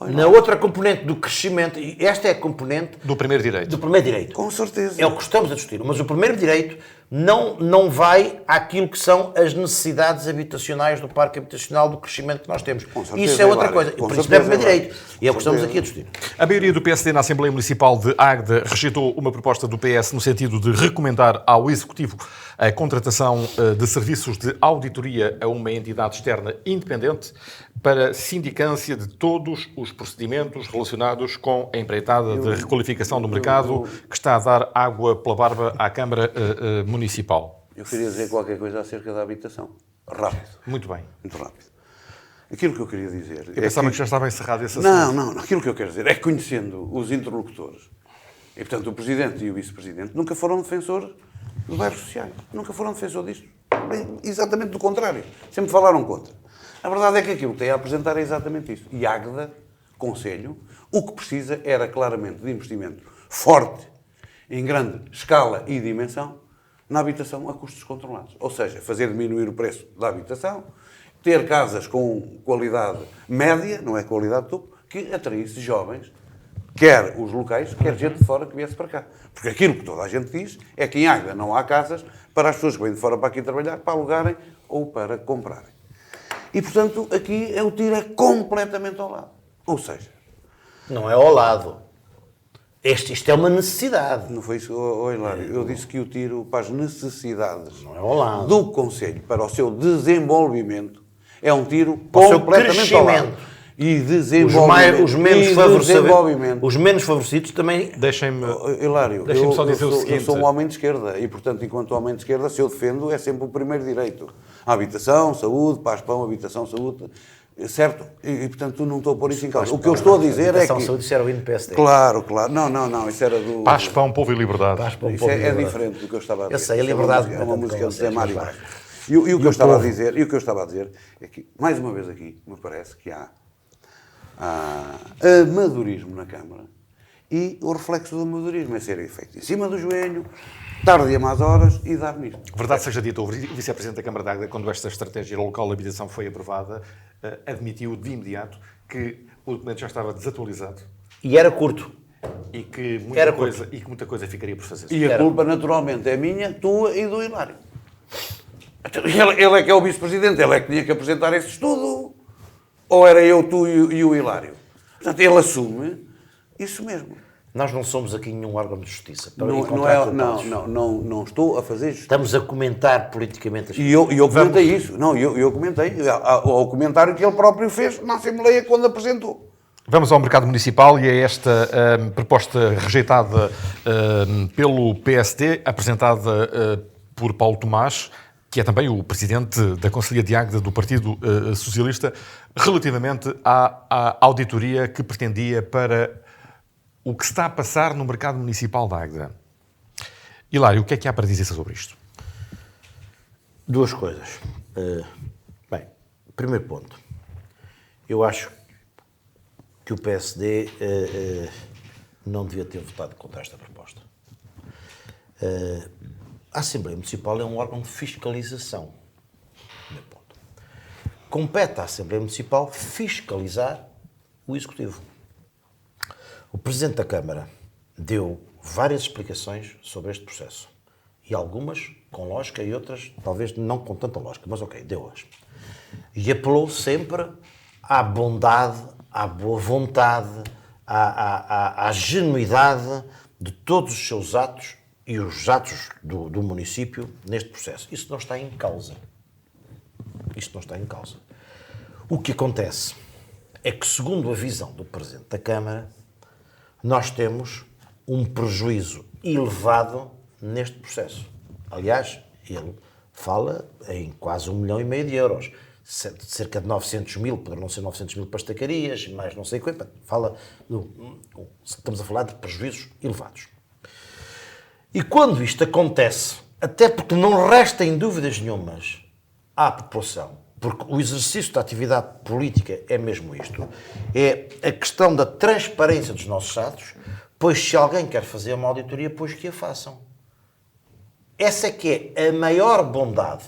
S2: Na outra componente do crescimento, e esta é a componente
S1: Do primeiro direito.
S2: do primeiro direito.
S3: Com certeza.
S2: É o que estamos a discutir. Mas o primeiro direito não vai àquilo que são as necessidades habitacionais do parque habitacional, do crescimento que nós temos.
S3: certeza,
S2: Isso é outra
S3: Hilário.
S2: coisa.
S3: Com
S2: Por isso não é
S3: certeza,
S2: primeiro direito.
S3: Hilário.
S2: E é o que estamos
S3: certeza.
S2: aqui a discutir.
S1: A maioria do PSD na Assembleia Municipal de Águeda rejeitou uma proposta do PS no sentido de recomendar ao Executivo a contratação de serviços de auditoria a uma entidade externa independente para sindicância de todos os procedimentos relacionados com a empreitada de requalificação do mercado que está a dar água pela barba à Câmara Municipal.
S3: Eu queria dizer qualquer coisa acerca da habitação. Rápido.
S1: Muito bem.
S3: Muito rápido. Aquilo que eu queria dizer...
S1: Eu pensava que já estava encerrado esse assunto.
S3: Não. Aquilo que eu quero dizer é que, conhecendo os interlocutores, e portanto o Presidente e o Vice-Presidente, nunca foram defensores dos bairros sociais. Nunca foram defensores disto. Bem, exatamente do contrário. Sempre falaram contra. A verdade é que aquilo que tem a apresentar é exatamente isso. E Águeda, Conselho, o que precisa era claramente de investimento forte, em grande escala e dimensão, na habitação a custos controlados. Ou seja, fazer diminuir o preço da habitação, ter casas com qualidade média, não é qualidade topo, que atraísse jovens, quer os locais, quer gente de fora que viesse para cá. Porque aquilo que toda a gente diz é que em Águeda não há casas para as pessoas que vêm de fora para aqui trabalhar, para alugarem ou para comprarem. E, portanto, aqui o tiro é completamente ao lado. Ou seja,
S2: Não é ao lado. Isto é uma necessidade.
S3: não foi isso, Hilário, eu disse que o tiro para as necessidades
S2: Não é ao lado.
S3: do Conselho, para o seu desenvolvimento, é um tiro
S2: Para o seu
S3: completamente ao lado.
S2: crescimento.
S3: E desenvolvimento.
S2: Os menos favorecidos também...
S1: Deixem-me...
S3: Hilário,
S1: Deixem-me só dizer o
S3: eu
S1: seguinte.
S3: sou um homem de esquerda e, portanto, enquanto homem de esquerda, se eu defendo, é sempre o primeiro direito. A habitação, saúde, paz, pão, habitação, saúde, certo? E portanto, não estou a pôr isso em causa. O que eu estou a dizer é que...
S2: Saúde, isso era o hino PSD.
S3: Claro. Não, isso era do...
S1: Paz, pão, povo e liberdade.
S2: Paz, pão,
S3: Isso
S2: povo e
S3: é
S2: liberdade.
S3: diferente do que eu estava a dizer.
S2: Eu sei, a liberdade
S3: É uma música
S2: com
S3: de Zé
S2: vocês,
S3: Mário
S2: mas
S3: Branco. E o que eu estava a dizer, é que, mais uma vez aqui, me parece que há amadorismo na Câmara e o reflexo do amadorismo é ser feito em cima do joelho, tarde e a más horas e dar nisto.
S1: Verdade seja dita, o Vice-Presidente da Câmara de Águeda, quando esta estratégia local de habitação foi aprovada, admitiu de imediato que o documento já estava desatualizado
S2: E era curto.
S1: e que
S2: Era
S1: muita coisa ficaria por fazer.
S3: E a culpa, naturalmente, é minha, tua e do Hilário. Ele é que é o Vice-Presidente, ele é que tinha que apresentar esse estudo. Ou era eu, tu e o Hilário? Portanto, ele assume isso mesmo.
S2: Nós não somos aqui nenhum órgão de justiça. Para
S3: Não estou a fazer justiça.
S2: Estamos a comentar politicamente as
S3: E eu comentei isso. Não, eu comentei. Ao comentário que ele próprio fez na Assembleia quando apresentou.
S1: Vamos ao mercado municipal e a esta proposta rejeitada pelo PSD, apresentada por Paulo Tomás, que é também o presidente da Conselhia de Águeda do Partido Socialista, relativamente à auditoria que pretendia para o que está a passar no mercado municipal de Águeda. Hilário, o que é que há para dizer sobre isto?
S2: Duas coisas. Bem, primeiro ponto. Eu acho que o PSD não devia ter votado contra esta proposta. A Assembleia Municipal é um órgão de fiscalização. Primeiro ponto. Compete à Assembleia Municipal fiscalizar o Executivo. O Presidente da Câmara deu várias explicações sobre este processo. E algumas com lógica e outras talvez não com tanta lógica, mas ok, deu-as. E apelou sempre à bondade, à boa vontade, à genuidade de todos os seus atos e os atos do município neste processo. Isso não está em causa. Isto não está em causa. O que acontece é que, segundo a visão do Presidente da Câmara, nós temos um prejuízo elevado neste processo. Aliás, ele fala em quase 1,5 milhão de euros. Cerca de 900 mil, poderão não ser 900 mil para estacarias, mais não sei quanto. Estamos a falar de prejuízos elevados. E quando isto acontece, até porque não restem dúvidas nenhumas à população, porque o exercício da atividade política é mesmo isto, é a questão da transparência dos nossos atos, pois se alguém quer fazer uma auditoria, pois que a façam. Essa é que é a maior bondade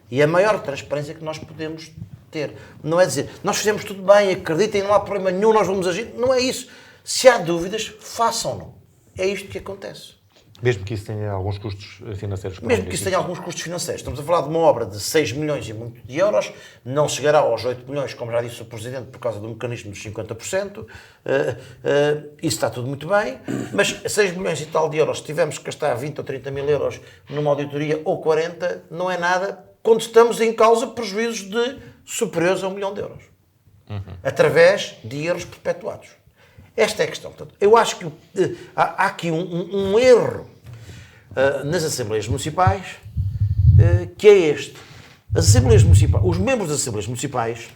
S2: e a maior transparência que nós podemos ter. Não é dizer, nós fizemos tudo bem, acreditem, não há problema nenhum, nós vamos agir. Não é isso. Se há dúvidas, façam-no. É isto que acontece.
S1: Mesmo que isso tenha alguns custos financeiros.
S2: Mesmo que isso tenha alguns custos financeiros. Estamos a falar de uma obra de 6 milhões e muito de euros, não chegará aos 8 milhões, como já disse o Presidente, por causa do mecanismo dos 50%. Isso está tudo muito bem, mas 6 milhões e tal de euros, se tivermos que gastar 20 ou 30 mil euros numa auditoria, ou 40, não é nada, quando estamos em causa prejuízos de superiores a 1 milhão de euros. Através de erros perpetuados. Esta é a questão. Portanto, eu acho que há aqui um erro nas Assembleias Municipais, que é este. As Assembleias Municipais, os membros das Assembleias Municipais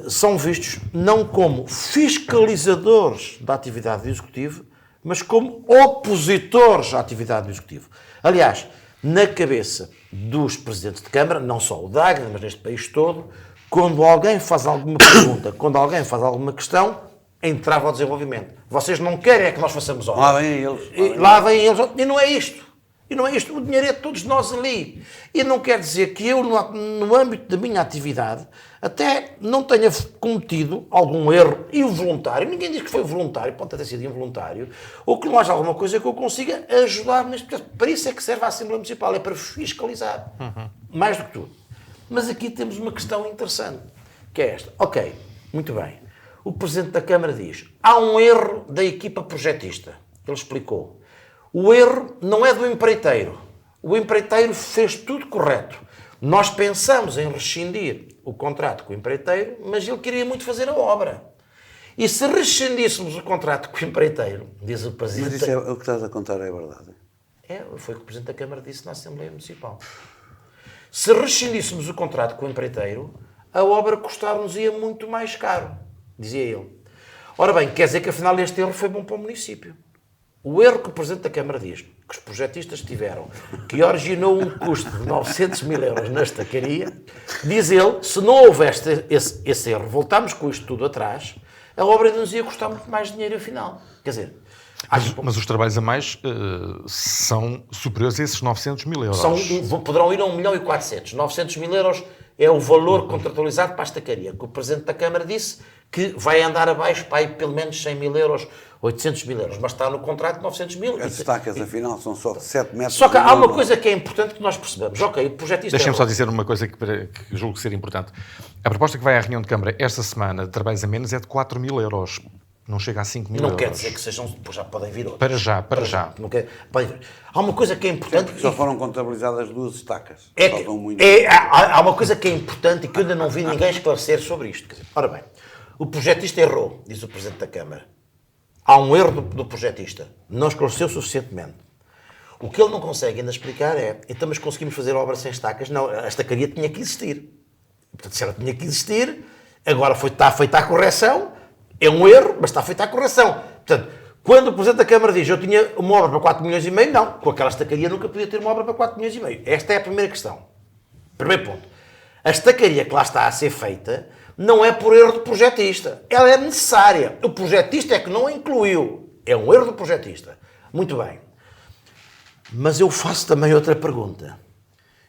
S2: são vistos não como fiscalizadores da atividade do Executivo, mas como opositores à atividade do Executivo. Aliás, na cabeça dos Presidentes de Câmara, não só o Dagner, mas neste país todo, quando alguém faz alguma pergunta, quando alguém faz alguma questão, entrava ao desenvolvimento. Vocês não querem é que nós façamos obras.
S3: Lá vêm eles.
S2: Lá vêm eles. E não é isto. E não é isto. O dinheiro é de todos nós ali. E não quer dizer que eu, no âmbito da minha atividade, até não tenha cometido algum erro involuntário. Ninguém diz que foi voluntário, pode ter sido involuntário, ou que não haja alguma coisa que eu consiga ajudar neste processo. Para isso é que serve a Assembleia Municipal, é para fiscalizar. Mais do que tudo. Mas aqui temos uma questão interessante, que é esta. Ok, muito bem. O Presidente da Câmara diz, há um erro da equipa projetista. Ele explicou. O erro não é do empreiteiro. O empreiteiro fez tudo correto. Nós pensamos em rescindir o contrato com o empreiteiro, mas ele queria muito fazer a obra. E se rescindíssemos o contrato com o empreiteiro, diz o Presidente...
S3: Mas isso é o que estás a contar, é verdade?
S2: Foi o que o Presidente da Câmara disse na Assembleia Municipal. Se rescindíssemos o contrato com o empreiteiro, a obra custar-nos-ia muito mais caro, dizia ele. Ora bem, quer dizer que afinal este erro foi bom para o município. O erro que o Presidente da Câmara diz, que os projetistas tiveram, que originou um custo de 900 mil euros na estacaria, diz ele, se não houvesse esse erro, voltámos com isto tudo atrás, a obra nos ia custar muito mais dinheiro afinal. Quer dizer...
S1: Mas os trabalhos a mais são superiores a esses 900 mil euros.
S2: Poderão ir a 1 milhão e 400. 900 mil euros é o valor contratualizado para a estacaria, que o Presidente da Câmara disse que vai andar abaixo para aí pelo menos 100 mil euros, 800 mil euros, mas está no contrato de 900 mil.
S3: As estacas, afinal, são só de 7 metros.
S2: Só que há uma coisa que é importante que nós percebemos. Ok, o projetista...
S1: Deixem-me só dizer uma coisa que julgo ser importante. A proposta que vai à reunião de Câmara esta semana de trabalhos a menos é de 4 mil euros. Não chega a 5 mil euros.
S2: Não quer dizer que sejam... Depois já podem vir outros.
S1: Para já.
S2: Não quer, podem vir. Há uma coisa que é importante...
S3: Só foram contabilizadas 2 estacas.
S2: Há uma coisa que é importante e que eu ainda não vi ninguém esclarecer sobre isto. Quer dizer, ora bem, o projetista errou, diz o Presidente da Câmara. Há um erro do projetista. Não esclareceu suficientemente. O que ele não consegue ainda explicar é, então, mas conseguimos fazer obra sem estacas? Não, a estacaria tinha que existir. Portanto, se ela tinha que existir, agora está feita a correção, é um erro, mas está feita a correção. Portanto, quando o Presidente da Câmara diz, eu tinha uma obra para 4 milhões e meio, não, com aquela estacaria nunca podia ter uma obra para 4 milhões e meio. Esta é a primeira questão. Primeiro ponto. A estacaria que lá está a ser feita não é por erro do projetista. Ela é necessária. O projetista é que não a incluiu. É um erro do projetista. Muito bem. Mas eu faço também outra pergunta.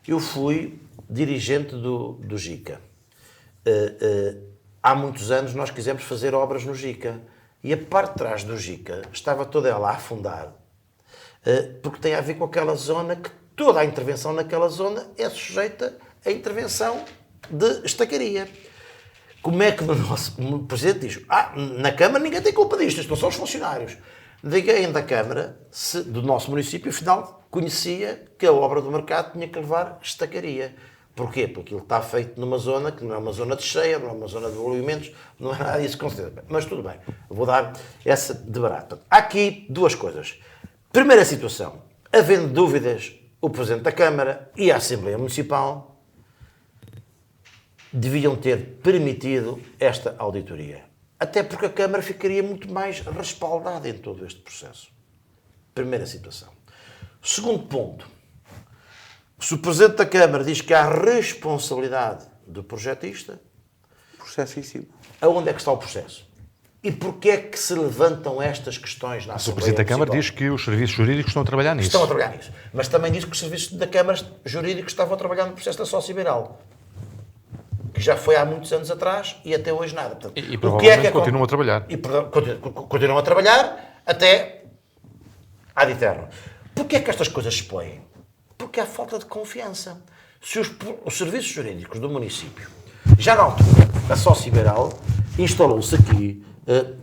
S2: Eu fui dirigente do GICA. Há muitos anos nós quisemos fazer obras no GICA. E a parte de trás do GICA estava toda ela a afundar. Porque tem a ver com aquela zona que toda a intervenção naquela zona é sujeita à intervenção de estacaria. Como é que o Presidente diz, na Câmara ninguém tem culpa disto, isto não são os funcionários. Ninguém da Câmara, do nosso município, afinal, conhecia que a obra do mercado tinha que levar estacaria. Porquê? Porque aquilo está feito numa zona que não é uma zona de cheia, não é uma zona de desenvolvimentos, não é nada disso com certeza. Mas tudo bem, eu vou dar essa de barato. Há aqui duas coisas. Primeira situação, havendo dúvidas, o Presidente da Câmara e a Assembleia Municipal deviam ter permitido esta auditoria. Até porque a Câmara ficaria muito mais respaldada em todo este processo. Primeira situação. Segundo ponto, se o Presidente da Câmara diz que há responsabilidade do projetista,
S3: Processíssimo.
S2: aonde é que está o processo? E porquê é que se levantam estas questões na
S1: O
S2: Assembleia
S1: Presidente da Câmara diz
S2: Municipal?
S1: que os serviços jurídicos estão a trabalhar nisso.
S2: Estão a trabalhar nisso. Mas também diz que os serviços da Câmara jurídicos estavam a trabalhar no processo da Sociberal, que já foi há muitos anos atrás e até hoje nada. Portanto,
S1: E
S2: o
S1: provavelmente continuam a trabalhar.
S2: E continuam a trabalhar até ad eterno. Porquê é que estas coisas se põem? Porque há falta de confiança. Se os serviços jurídicos do município, já na altura, a Sociberal instalou-se aqui,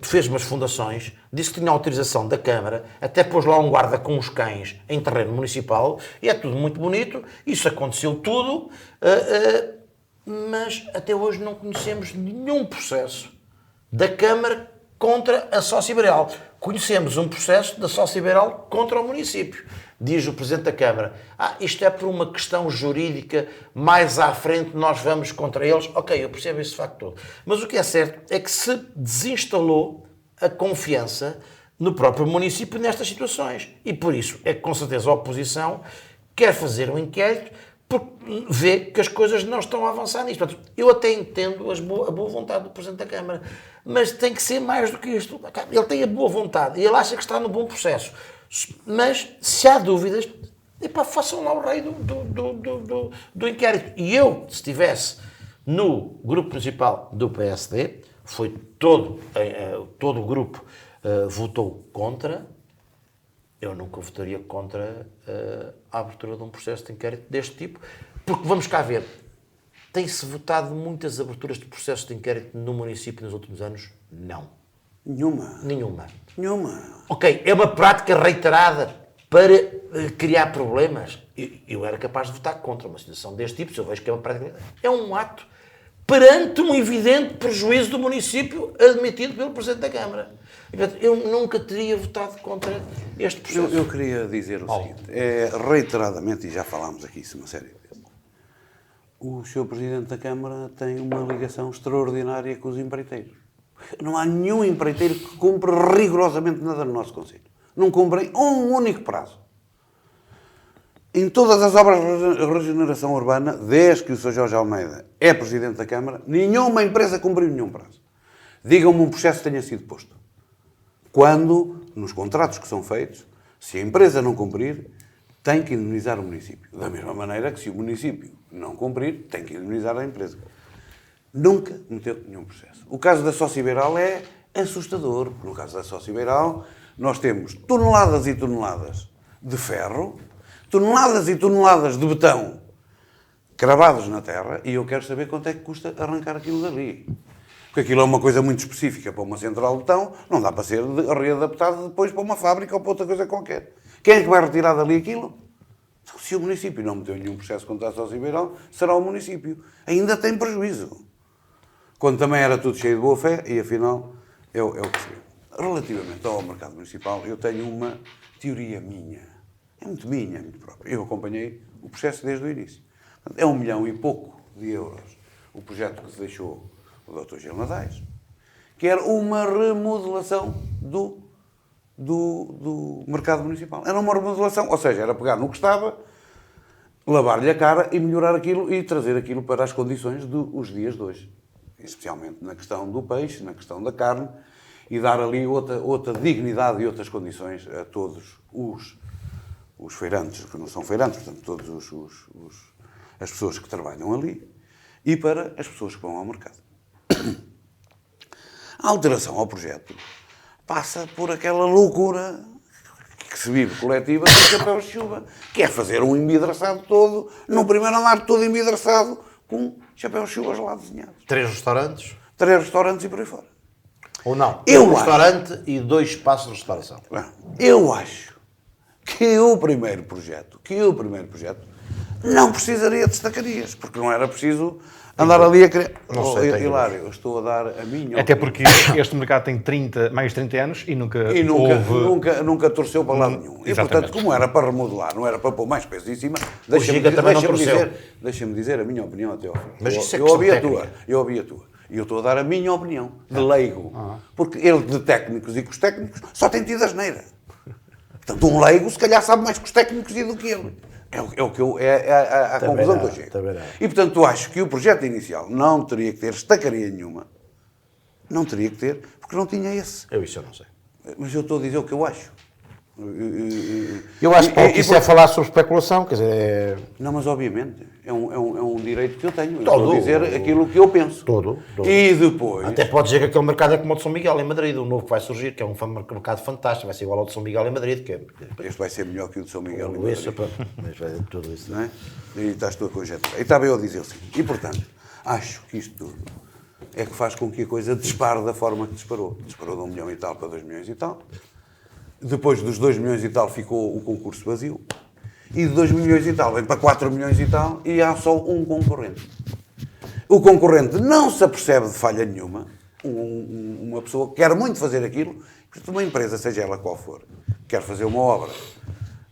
S2: fez umas fundações, disse que tinha autorização da Câmara, até pôs lá um guarda com os cães em terreno municipal, e é tudo muito bonito, isso aconteceu tudo, mas até hoje não conhecemos nenhum processo da Câmara contra a Sociberal. Conhecemos um processo da Sociberal contra o município. Diz o Presidente da Câmara, isto é por uma questão jurídica, mais à frente nós vamos contra eles. Ok, eu percebo esse facto todo. Mas o que é certo é que se desinstalou a confiança no próprio município nestas situações. E por isso é que, com certeza, a oposição quer fazer um inquérito porque vê que as coisas não estão a avançar nisto. Portanto, eu até entendo a boa vontade do Presidente da Câmara, mas tem que ser mais do que isto. Ele tem a boa vontade e ele acha que está no bom processo. Mas, se há dúvidas, façam lá o rei do inquérito. E eu, se estivesse no grupo principal do PSD, foi todo o grupo votou contra, eu nunca votaria contra a abertura de um processo de inquérito deste tipo, porque vamos cá ver, tem-se votado muitas aberturas de processos de inquérito no município nos últimos anos? Não. Nenhuma. Ok, é uma prática reiterada para criar problemas. Eu era capaz de votar contra uma situação deste tipo, se eu vejo que é uma prática... É um ato perante um evidente prejuízo do município admitido pelo Presidente da Câmara. Eu nunca teria votado contra este processo.
S3: Eu queria dizer o seguinte, reiteradamente, e já falámos aqui isso uma série de vezes, o Sr. Presidente da Câmara tem uma ligação extraordinária com os empreiteiros. Não há nenhum empreiteiro que cumpra rigorosamente nada no nosso concelho. Não cumprem um único prazo. Em todas as obras de regeneração urbana, desde que o Sr. Jorge Almeida é Presidente da Câmara, nenhuma empresa cumpriu nenhum prazo. Digam-me um processo que tenha sido posto. Quando, nos contratos que são feitos, se a empresa não cumprir, tem que indemnizar o município. Da mesma maneira que se o município não cumprir, tem que indemnizar a empresa. Nunca meteu nenhum processo. O caso da Sociberal é assustador, porque no caso da Sociberal nós temos toneladas e toneladas de ferro, toneladas e toneladas de betão cravados na terra, e eu quero saber quanto é que custa arrancar aquilo dali. Porque aquilo é uma coisa muito específica para uma central de betão, não dá para ser readaptado depois para uma fábrica ou para outra coisa qualquer. Quem é que vai retirar dali aquilo? Se o município não meteu nenhum processo contra a Sociberal, será o município. Ainda tem prejuízo. Quando também era tudo cheio de boa fé, e afinal é o que se vê. Relativamente ao mercado municipal, eu tenho uma teoria minha. É muito minha, é muito própria. Eu acompanhei o processo desde o início. É 1 milhão e pouco de euros o projeto que se deixou o Dr. Gil Nadais, que era uma remodelação do mercado municipal. Era uma remodelação, ou seja, era pegar no que estava, lavar-lhe a cara e melhorar aquilo e trazer aquilo para as condições dos dias de hoje. Especialmente na questão do peixe, na questão da carne, e dar ali outra dignidade e outras condições a todos os feirantes, que não são feirantes, portanto, todas as pessoas que trabalham ali, e para as pessoas que vão ao mercado. A alteração ao projeto passa por aquela loucura que se vive coletiva do chapéu de chuva, que é fazer um envidraçado todo, no primeiro andar todo envidraçado, com chapéus de chuvas lá desenhados.
S2: 3 restaurantes?
S3: 3 restaurantes e por aí fora.
S2: Ou não?
S3: Eu
S2: um restaurante e 2 espaços de restauração.
S3: Eu acho que o primeiro projeto não precisaria de estacarias, porque não era preciso andar ali a querer...
S2: Não sei, tenho
S3: Hilário, eu estou a dar a minha
S1: Até
S3: opinião.
S1: porque este mercado tem mais de 30 anos e nunca
S3: Nunca torceu para lado nenhum. E,
S1: exatamente.
S3: portanto, como era para remodelar, não era para pôr mais peso em cima,
S2: Giga também não torceu.
S3: deixa-me dizer a minha opinião até ao fim.
S2: Mas isso é
S3: eu
S2: questão
S3: ouvi a
S2: técnica.
S3: tua, eu ouvi a tua. E eu estou a dar a minha opinião, de leigo. Porque ele, de técnicos e com os técnicos, só tem tido asneira. Portanto, um leigo, se calhar, sabe mais que os técnicos e do que ele. É a conclusão que eu chego. E, portanto, acho que o projeto inicial não teria que ter estacaria nenhuma. Não teria que ter, porque não tinha esse.
S2: Isso eu não sei.
S3: Mas eu estou a dizer o que eu acho.
S2: Eu acho que isso é falar sobre especulação, quer dizer...
S3: Não, mas obviamente, é um direito que eu tenho. Eu
S2: Todo.
S3: estou a dizer aquilo que eu penso.
S2: Todo.
S3: E depois...
S2: Até pode dizer que aquele mercado é como o de São Miguel em Madrid, o novo que vai surgir, que é um mercado fantástico, vai ser igual ao de São Miguel em Madrid, que é...
S3: Este vai ser melhor que o de São Miguel.
S2: Mas vai tudo isso.
S3: Não é? E estás tu a conjeturar. E estava eu a dizer o seguinte. E, portanto, acho que isto tudo é que faz com que a coisa dispare da forma que disparou. Disparou de 1 milhão e tal para 2 milhões e tal. Depois dos 2 milhões e tal ficou o concurso vazio. E de 2 milhões e tal vem para 4 milhões e tal e há só um concorrente. O concorrente não se apercebe de falha nenhuma. Uma pessoa que quer muito fazer aquilo, porque uma empresa, seja ela qual for, quer fazer uma obra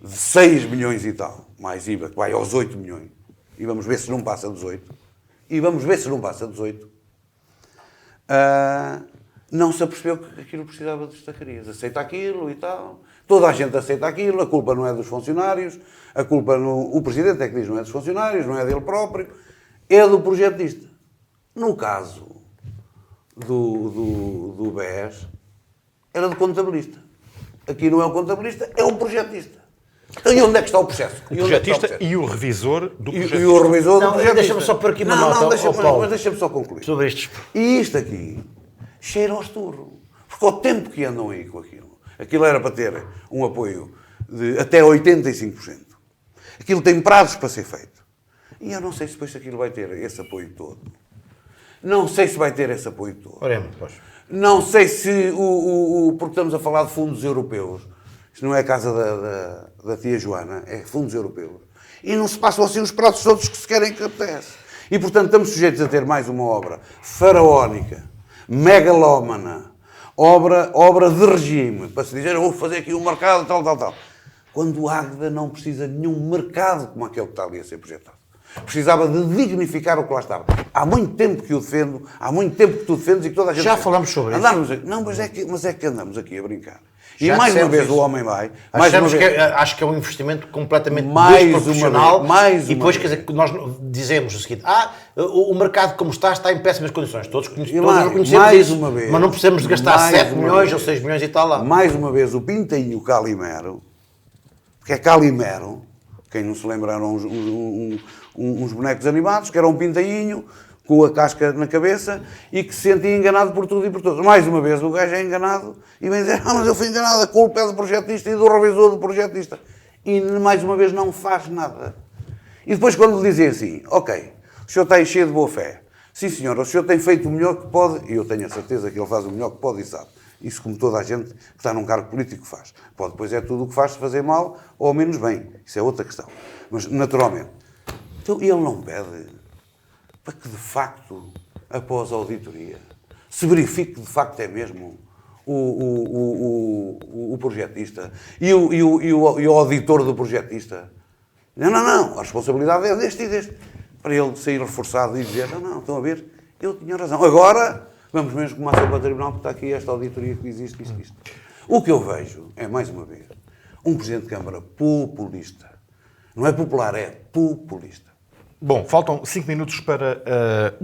S3: de 6 milhões e tal, mais IVA, que vai aos 8 milhões, e vamos ver se não passa dos 8, não se apercebeu que aquilo precisava de estacarias. Aceita aquilo e tal. Toda a gente aceita aquilo. A culpa não é dos funcionários. A culpa o presidente é que diz não é dos funcionários, não é dele próprio. É do projetista. No caso do BES, era do contabilista. Aqui não é o contabilista, é o projetista. Então, e onde é que está o processo?
S1: O projetista e o revisor do projeto.
S3: E o revisor do projetista.
S2: Deixa-me só pôr aqui uma nota,
S3: mas deixa-me só concluir.
S2: Sobre estes...
S3: E isto aqui cheira ao esturro. Porque ao tempo que andam aí com aquilo era para ter um apoio de até 85%. Aquilo tem prazos para ser feito. E eu não sei se depois aquilo vai ter esse apoio todo. Não sei se vai ter esse apoio todo.
S2: Oremos, pois.
S3: Não sei se porque estamos a falar de fundos europeus. Isto não é a casa da tia Joana, é fundos europeus. E não se passam assim os prazos todos que se querem que apetece. E, portanto, estamos sujeitos a ter mais uma obra faraónica, megalómana, obra de regime, para se dizer, eu vou fazer aqui um mercado, tal. Quando o Águeda não precisa de nenhum mercado como aquele que está ali a ser projetado. Precisava de dignificar o que lá estava. Há muito tempo que eu defendo, há muito tempo que tu defendes e que toda a gente...
S2: Já falamos sobre isso.
S3: Não, mas é que andamos aqui a brincar. E
S2: Já
S3: mais uma vez
S2: isso.
S3: o homem vai...
S2: Acho que é um investimento completamente desproporcional. E depois, quer dizer, nós dizemos o seguinte, o mercado como está em péssimas condições. Todos conhecemos isso, mas não precisamos de gastar 7 milhões ou 6 milhões e tal lá.
S3: Mais uma vez, o Pintainho Calimero, porque é Calimero, quem não se lembra eram uns bonecos animados, que era um pintainho com a casca na cabeça e que se sentia enganado por tudo e por todos. Mais uma vez o gajo é enganado e vem dizer, mas eu fui enganado, a culpa é do projetista e do revisor do projetista. E mais uma vez não faz nada. E depois quando lhe dizem assim, ok, o senhor está enchido de boa fé. Sim senhor, o senhor tem feito o melhor que pode, e eu tenho a certeza que ele faz o melhor que pode e sabe. Isso como toda a gente que está num cargo político faz. Pode depois é tudo o que faz fazer mal ou menos bem. Isso é outra questão. Mas naturalmente. Então ele não pede para que de facto, após a auditoria, se verifique que de facto é mesmo o projetista e o auditor do projetista. Não, a responsabilidade é deste e deste. Para ele sair reforçado e dizer, não, estão a ver, eu tinha razão. Agora, vamos mesmo começar para o tribunal, porque está aqui esta auditoria que existe, isto. O que eu vejo é, mais uma vez, um Presidente de Câmara populista. Não é popular, é populista.
S1: Bom, faltam 5 minutos para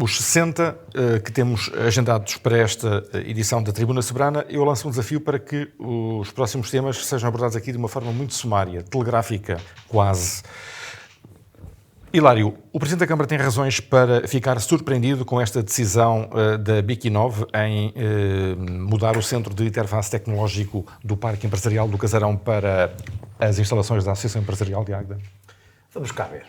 S1: os 60 que temos agendados para esta edição da Tribuna Soberana. Eu lanço um desafio para que os próximos temas sejam abordados aqui de uma forma muito sumária, telegráfica, quase. Hilário, o Presidente da Câmara tem razões para ficar surpreendido com esta decisão da BIC9 em mudar o centro de interface tecnológico do Parque Empresarial do Casarão para as instalações da Associação Empresarial de Águeda?
S2: Vamos cá ver.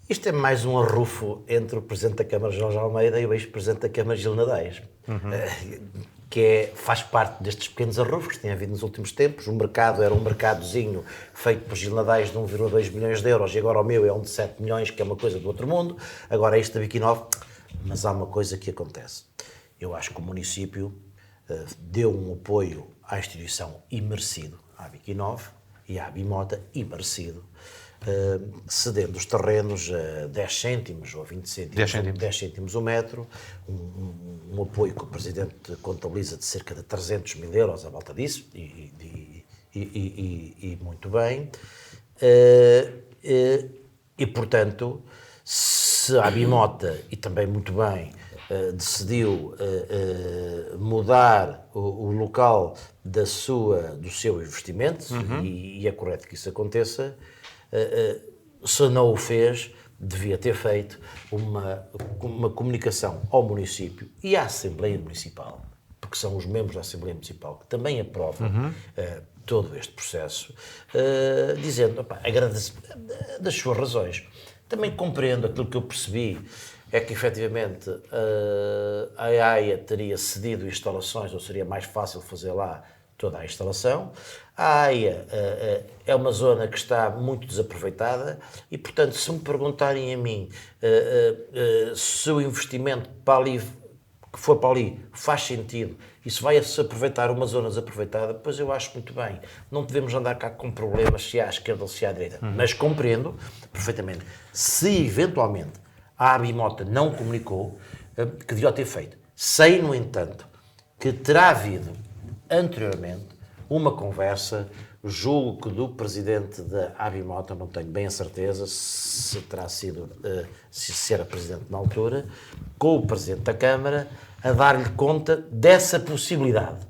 S2: Isto é mais um arrufo entre o Presidente da Câmara, Jorge Almeida, e o ex-Presidente da Câmara, Gil Nadeias. faz parte destes pequenos arrufos que tem havido nos últimos tempos. O mercado era um mercadozinho feito por Gil Nadais de 1,2 milhões de euros e agora o meu é um de 7 milhões, que é uma coisa do outro mundo. Agora este da Biquinove, mas há uma coisa que acontece. Eu acho que o município deu um apoio à instituição imerecido, à Biquinove e à Bimota, imerecido, cedendo os terrenos a 10 cêntimos ou 20 cêntimos, 10 cêntimos o metro, um apoio que o Presidente contabiliza de cerca de 300 mil euros à volta disso, e muito bem. E, portanto, se a Bimota, e também muito bem, decidiu mudar o local do seu investimento, e é correto que isso aconteça, se não o fez, devia ter feito uma comunicação ao município e à Assembleia Municipal, porque são os membros da Assembleia Municipal que também aprovam todo este processo, dizendo, agradeço das suas razões. Também compreendo aquilo que eu percebi, é que efetivamente a AIA teria cedido instalações, ou seria mais fácil fazer lá toda a instalação. A AIA é uma zona que está muito desaproveitada e, portanto, se me perguntarem a mim se o investimento para ali, que for para ali, faz sentido e se vai-se aproveitar uma zona desaproveitada, pois eu acho muito bem. Não devemos andar cá com problemas se é à esquerda ou se é à direita. Mas compreendo perfeitamente. Se eventualmente a Bimota não comunicou, que devia ter feito. Sei, no entanto, que terá havido anteriormente uma conversa, julgo que do presidente da Abimota, não tenho bem a certeza se terá sido, se era presidente na altura, com o presidente da Câmara, a dar-lhe conta dessa possibilidade,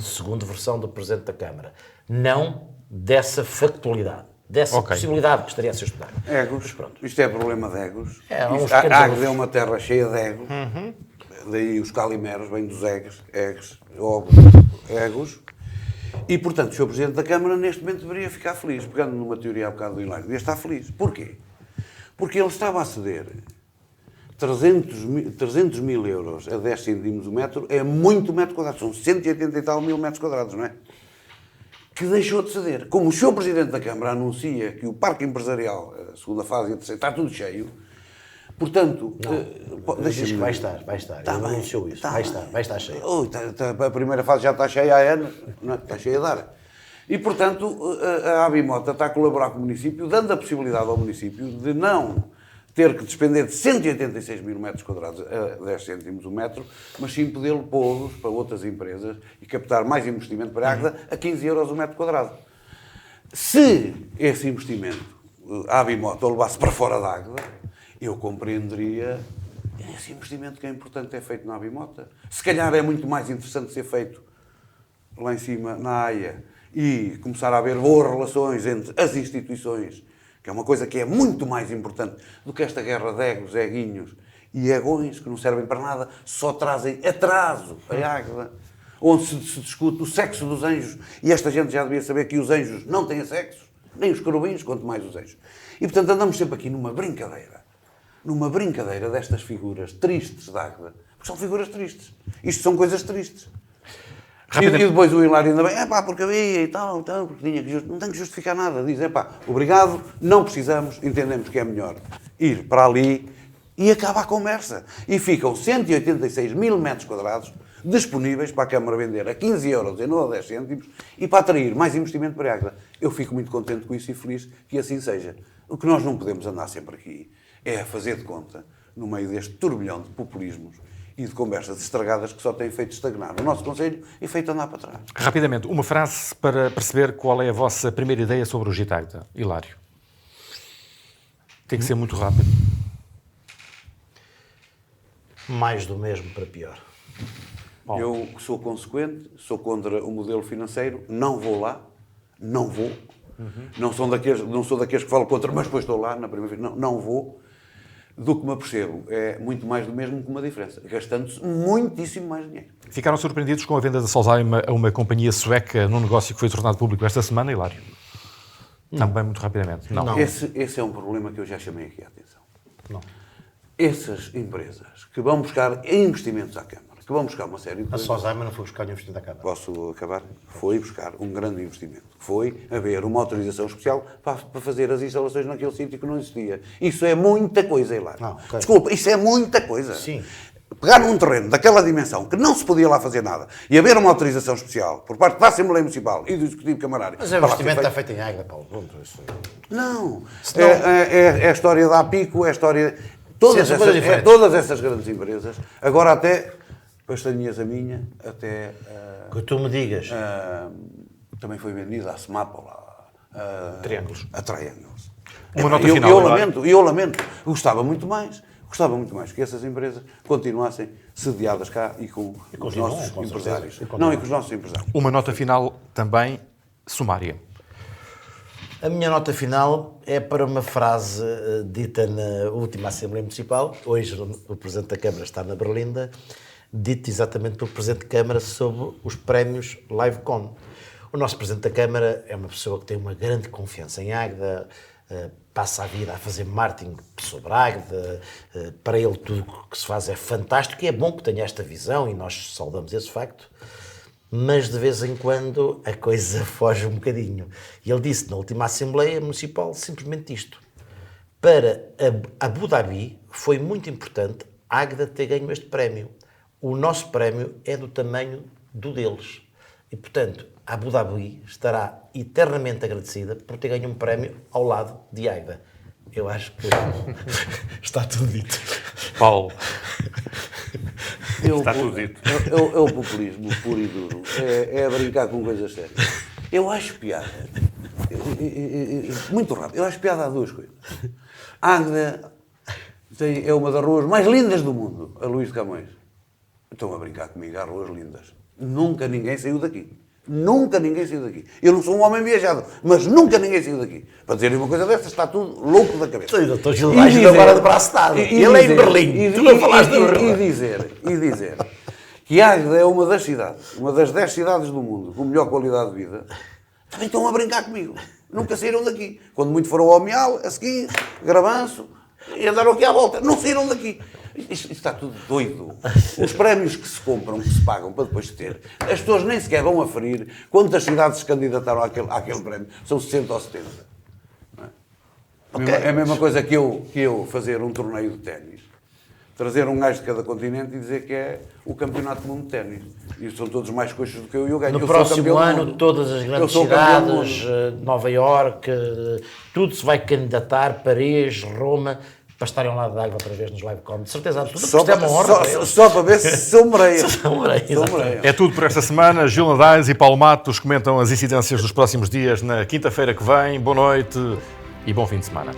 S2: segundo versão do presidente da Câmara, não dessa factualidade, dessa possibilidade que estaria a ser estudada.
S3: Egos, isto é problema de egos.
S2: A
S3: Agde é uma terra cheia de egos, daí os calimeros, vêm dos egos, e, portanto, o Sr. Presidente da Câmara, neste momento, deveria ficar feliz, pegando numa teoria há bocado do Hilário, devia estar feliz. Porquê? Porque ele estava a ceder 300 mil euros a 10 cêntimos o metro, é muito metro quadrado, são 180 e tal mil metros quadrados, não é? Que deixou de ceder. Como o Sr. Presidente da Câmara anuncia que o parque empresarial, a segunda fase e a terceira, está tudo cheio, portanto...
S2: Diz que vai estar. Ele anunciou isso. Vai estar cheio.
S3: A primeira fase já está cheia há anos, não é? Está cheia de ar. E, portanto, a Abimota está a colaborar com o município, dando a possibilidade ao município de não ter que despender de 186 mil metros quadrados a 10 cêntimos o metro, mas sim podê-lo pô-los para outras empresas e captar mais investimento para a Águeda a 15 euros o metro quadrado. Se esse investimento, a Abimota, o levasse para fora da Águeda, eu compreenderia esse investimento que é importante é feito na Abimota. Se calhar é muito mais interessante ser feito lá em cima, na AIA, e começar a haver boas relações entre as instituições, que é uma coisa que é muito mais importante do que esta guerra de egos, eguinhos e egões, que não servem para nada, só trazem atraso a Águeda, onde se discute o sexo dos anjos, e esta gente já devia saber que os anjos não têm sexo, nem os querubins, quanto mais os anjos. E, portanto, andamos sempre aqui numa brincadeira destas figuras tristes da Águeda, porque são figuras tristes. Isto são coisas tristes. E depois o Hilário ainda bem, porque havia e tal, porque tinha que não tem que justificar nada. Diz, obrigado, não precisamos, entendemos que é melhor ir para ali, e acaba a conversa. E ficam 186 mil metros quadrados disponíveis para a Câmara vender a 15 euros e não a 10 cêntimos e para atrair mais investimento para a Águeda. Eu fico muito contente com isso e feliz que assim seja. O que nós não podemos andar sempre aqui é fazer de conta, no meio deste turbilhão de populismos e de conversas estragadas que só têm feito estagnar o nosso Conselho e feito andar para trás.
S1: Rapidamente, uma frase para perceber qual é a vossa primeira ideia sobre o Gitaita, Hilário. Tem que ser muito rápido.
S2: Mais do mesmo para pior.
S3: Bom. Eu sou consequente, sou contra o modelo financeiro, não vou lá, não vou. Não sou daqueles que falam contra, mas depois estou lá na primeira vez. Não vou. Do que me apercebo, é muito mais do mesmo com uma diferença, gastando-se muitíssimo mais dinheiro.
S1: Ficaram surpreendidos com a venda da Solheim a uma companhia sueca num negócio que foi tornado público esta semana, Hilário? Também muito rapidamente. Não.
S3: Esse é um problema que eu já chamei aqui a atenção.
S2: Não.
S3: Essas empresas que vão buscar investimentos à Câmara, que vão buscar uma série de
S4: A
S3: coisas.
S4: Sozama não foi buscar nenhum investimento da Câmara.
S3: Posso acabar? Foi buscar um grande investimento. Foi haver uma autorização especial para fazer as instalações naquele sítio que não existia. Isso é muita coisa, Hilário.
S4: Não, ok.
S3: Desculpa, isso é muita coisa.
S4: Sim.
S3: Pegar num terreno daquela dimensão, que não se podia lá fazer nada, e haver uma autorização especial por parte da Assembleia Municipal e do Executivo Camarário.
S4: Mas o
S3: para lá ser
S4: investimento está
S3: feito.
S4: feito em Águeda, Paulo. Pronto, isso.
S3: Não. É a história da Apico, é a história... Todas,
S4: Sim, são coisas
S3: essas,
S4: diferentes.
S3: todas essas grandes empresas, agora até, Pastanhas a minha, até...
S4: Que tu me digas.
S3: também foi vendida à Semapa lá.
S1: Triângulos.
S3: A Triângulos.
S1: Uma nota
S3: eu,
S1: final,
S3: eu lamento. Gostava muito mais que essas empresas continuassem sediadas cá e com os nossos
S4: com
S3: empresários.
S4: certeza.
S3: Não, e com os nossos empresários.
S1: Uma nota final também sumária.
S2: A minha nota final é para uma frase dita na última Assembleia Municipal. Hoje o Presidente da Câmara está na Berlinda, dito exatamente pelo Presidente da Câmara sobre os prémios Livecon. O nosso Presidente da Câmara é uma pessoa que tem uma grande confiança em Águeda, passa a vida a fazer marketing sobre Águeda, para ele tudo o que se faz é fantástico e é bom que tenha esta visão e nós saudamos esse facto. Mas de vez em quando a coisa foge um bocadinho. E ele disse na última Assembleia Municipal simplesmente isto. Para Abu Dhabi foi muito importante a Águeda ter ganho este prémio. O nosso prémio é do tamanho do deles. E, portanto, a Abu Dhabi estará eternamente agradecida por ter ganho um prémio ao lado de Águeda. Eu acho que está tudo dito.
S1: Paulo.
S3: Eu-
S1: Está tudo dito.
S3: É o populismo puro e duro. É brincar com coisas sérias. Eu acho piada. Muito rápido. Eu acho piada a duas coisas. Águeda é uma das ruas mais lindas do mundo, a Luís de Camões. Estão a brincar comigo, há ruas lindas. Nunca ninguém saiu daqui. Nunca ninguém saiu daqui. Eu não sou um homem viajado, mas nunca ninguém saiu daqui. Para dizer uma coisa dessas, está tudo louco da cabeça.
S2: O Dr. Gilberto agora de braço dado. Ele é em Berlim. Tu não falaste da Berlim.
S3: E dizer que Águeda é uma das cidades, uma das 10 cidades do mundo com melhor qualidade de vida, também estão a brincar comigo. Nunca saíram daqui. Quando muito foram ao Mial, a seguir, Gravanço, e andaram aqui à volta. Não saíram daqui. Isto está tudo doido. Os prémios que se compram, que se pagam para depois ter, as pessoas nem sequer vão aferir quantas cidades se candidataram àquele prémio. São 60 ou 70. Não é?
S2: Ok.
S3: É a mesma coisa que eu fazer um torneio de ténis, trazer um gajo de cada continente e dizer que é o campeonato do mundo de ténis. E são todos mais coxos do que eu e eu ganho.
S2: No
S3: Eu sou
S2: próximo
S3: campeão do
S2: ano,
S3: mundo.
S2: todas as
S3: Eu
S2: grandes
S3: sou campeão do
S2: cidades,
S3: mundo.
S2: Nova Iorque, tudo se vai candidatar, Paris, Roma, para estarem lá de água outra vez nos Livecom. De certeza absoluta,
S3: Só
S2: porque isto é uma honra. para
S3: só para ver se sou mereia.
S2: São Moreira,
S3: Sou mereia.
S1: É tudo por esta semana. Gil Nadais e Paulo Matos comentam as incidências dos próximos dias na quinta-feira que vem. Boa noite e bom fim de semana.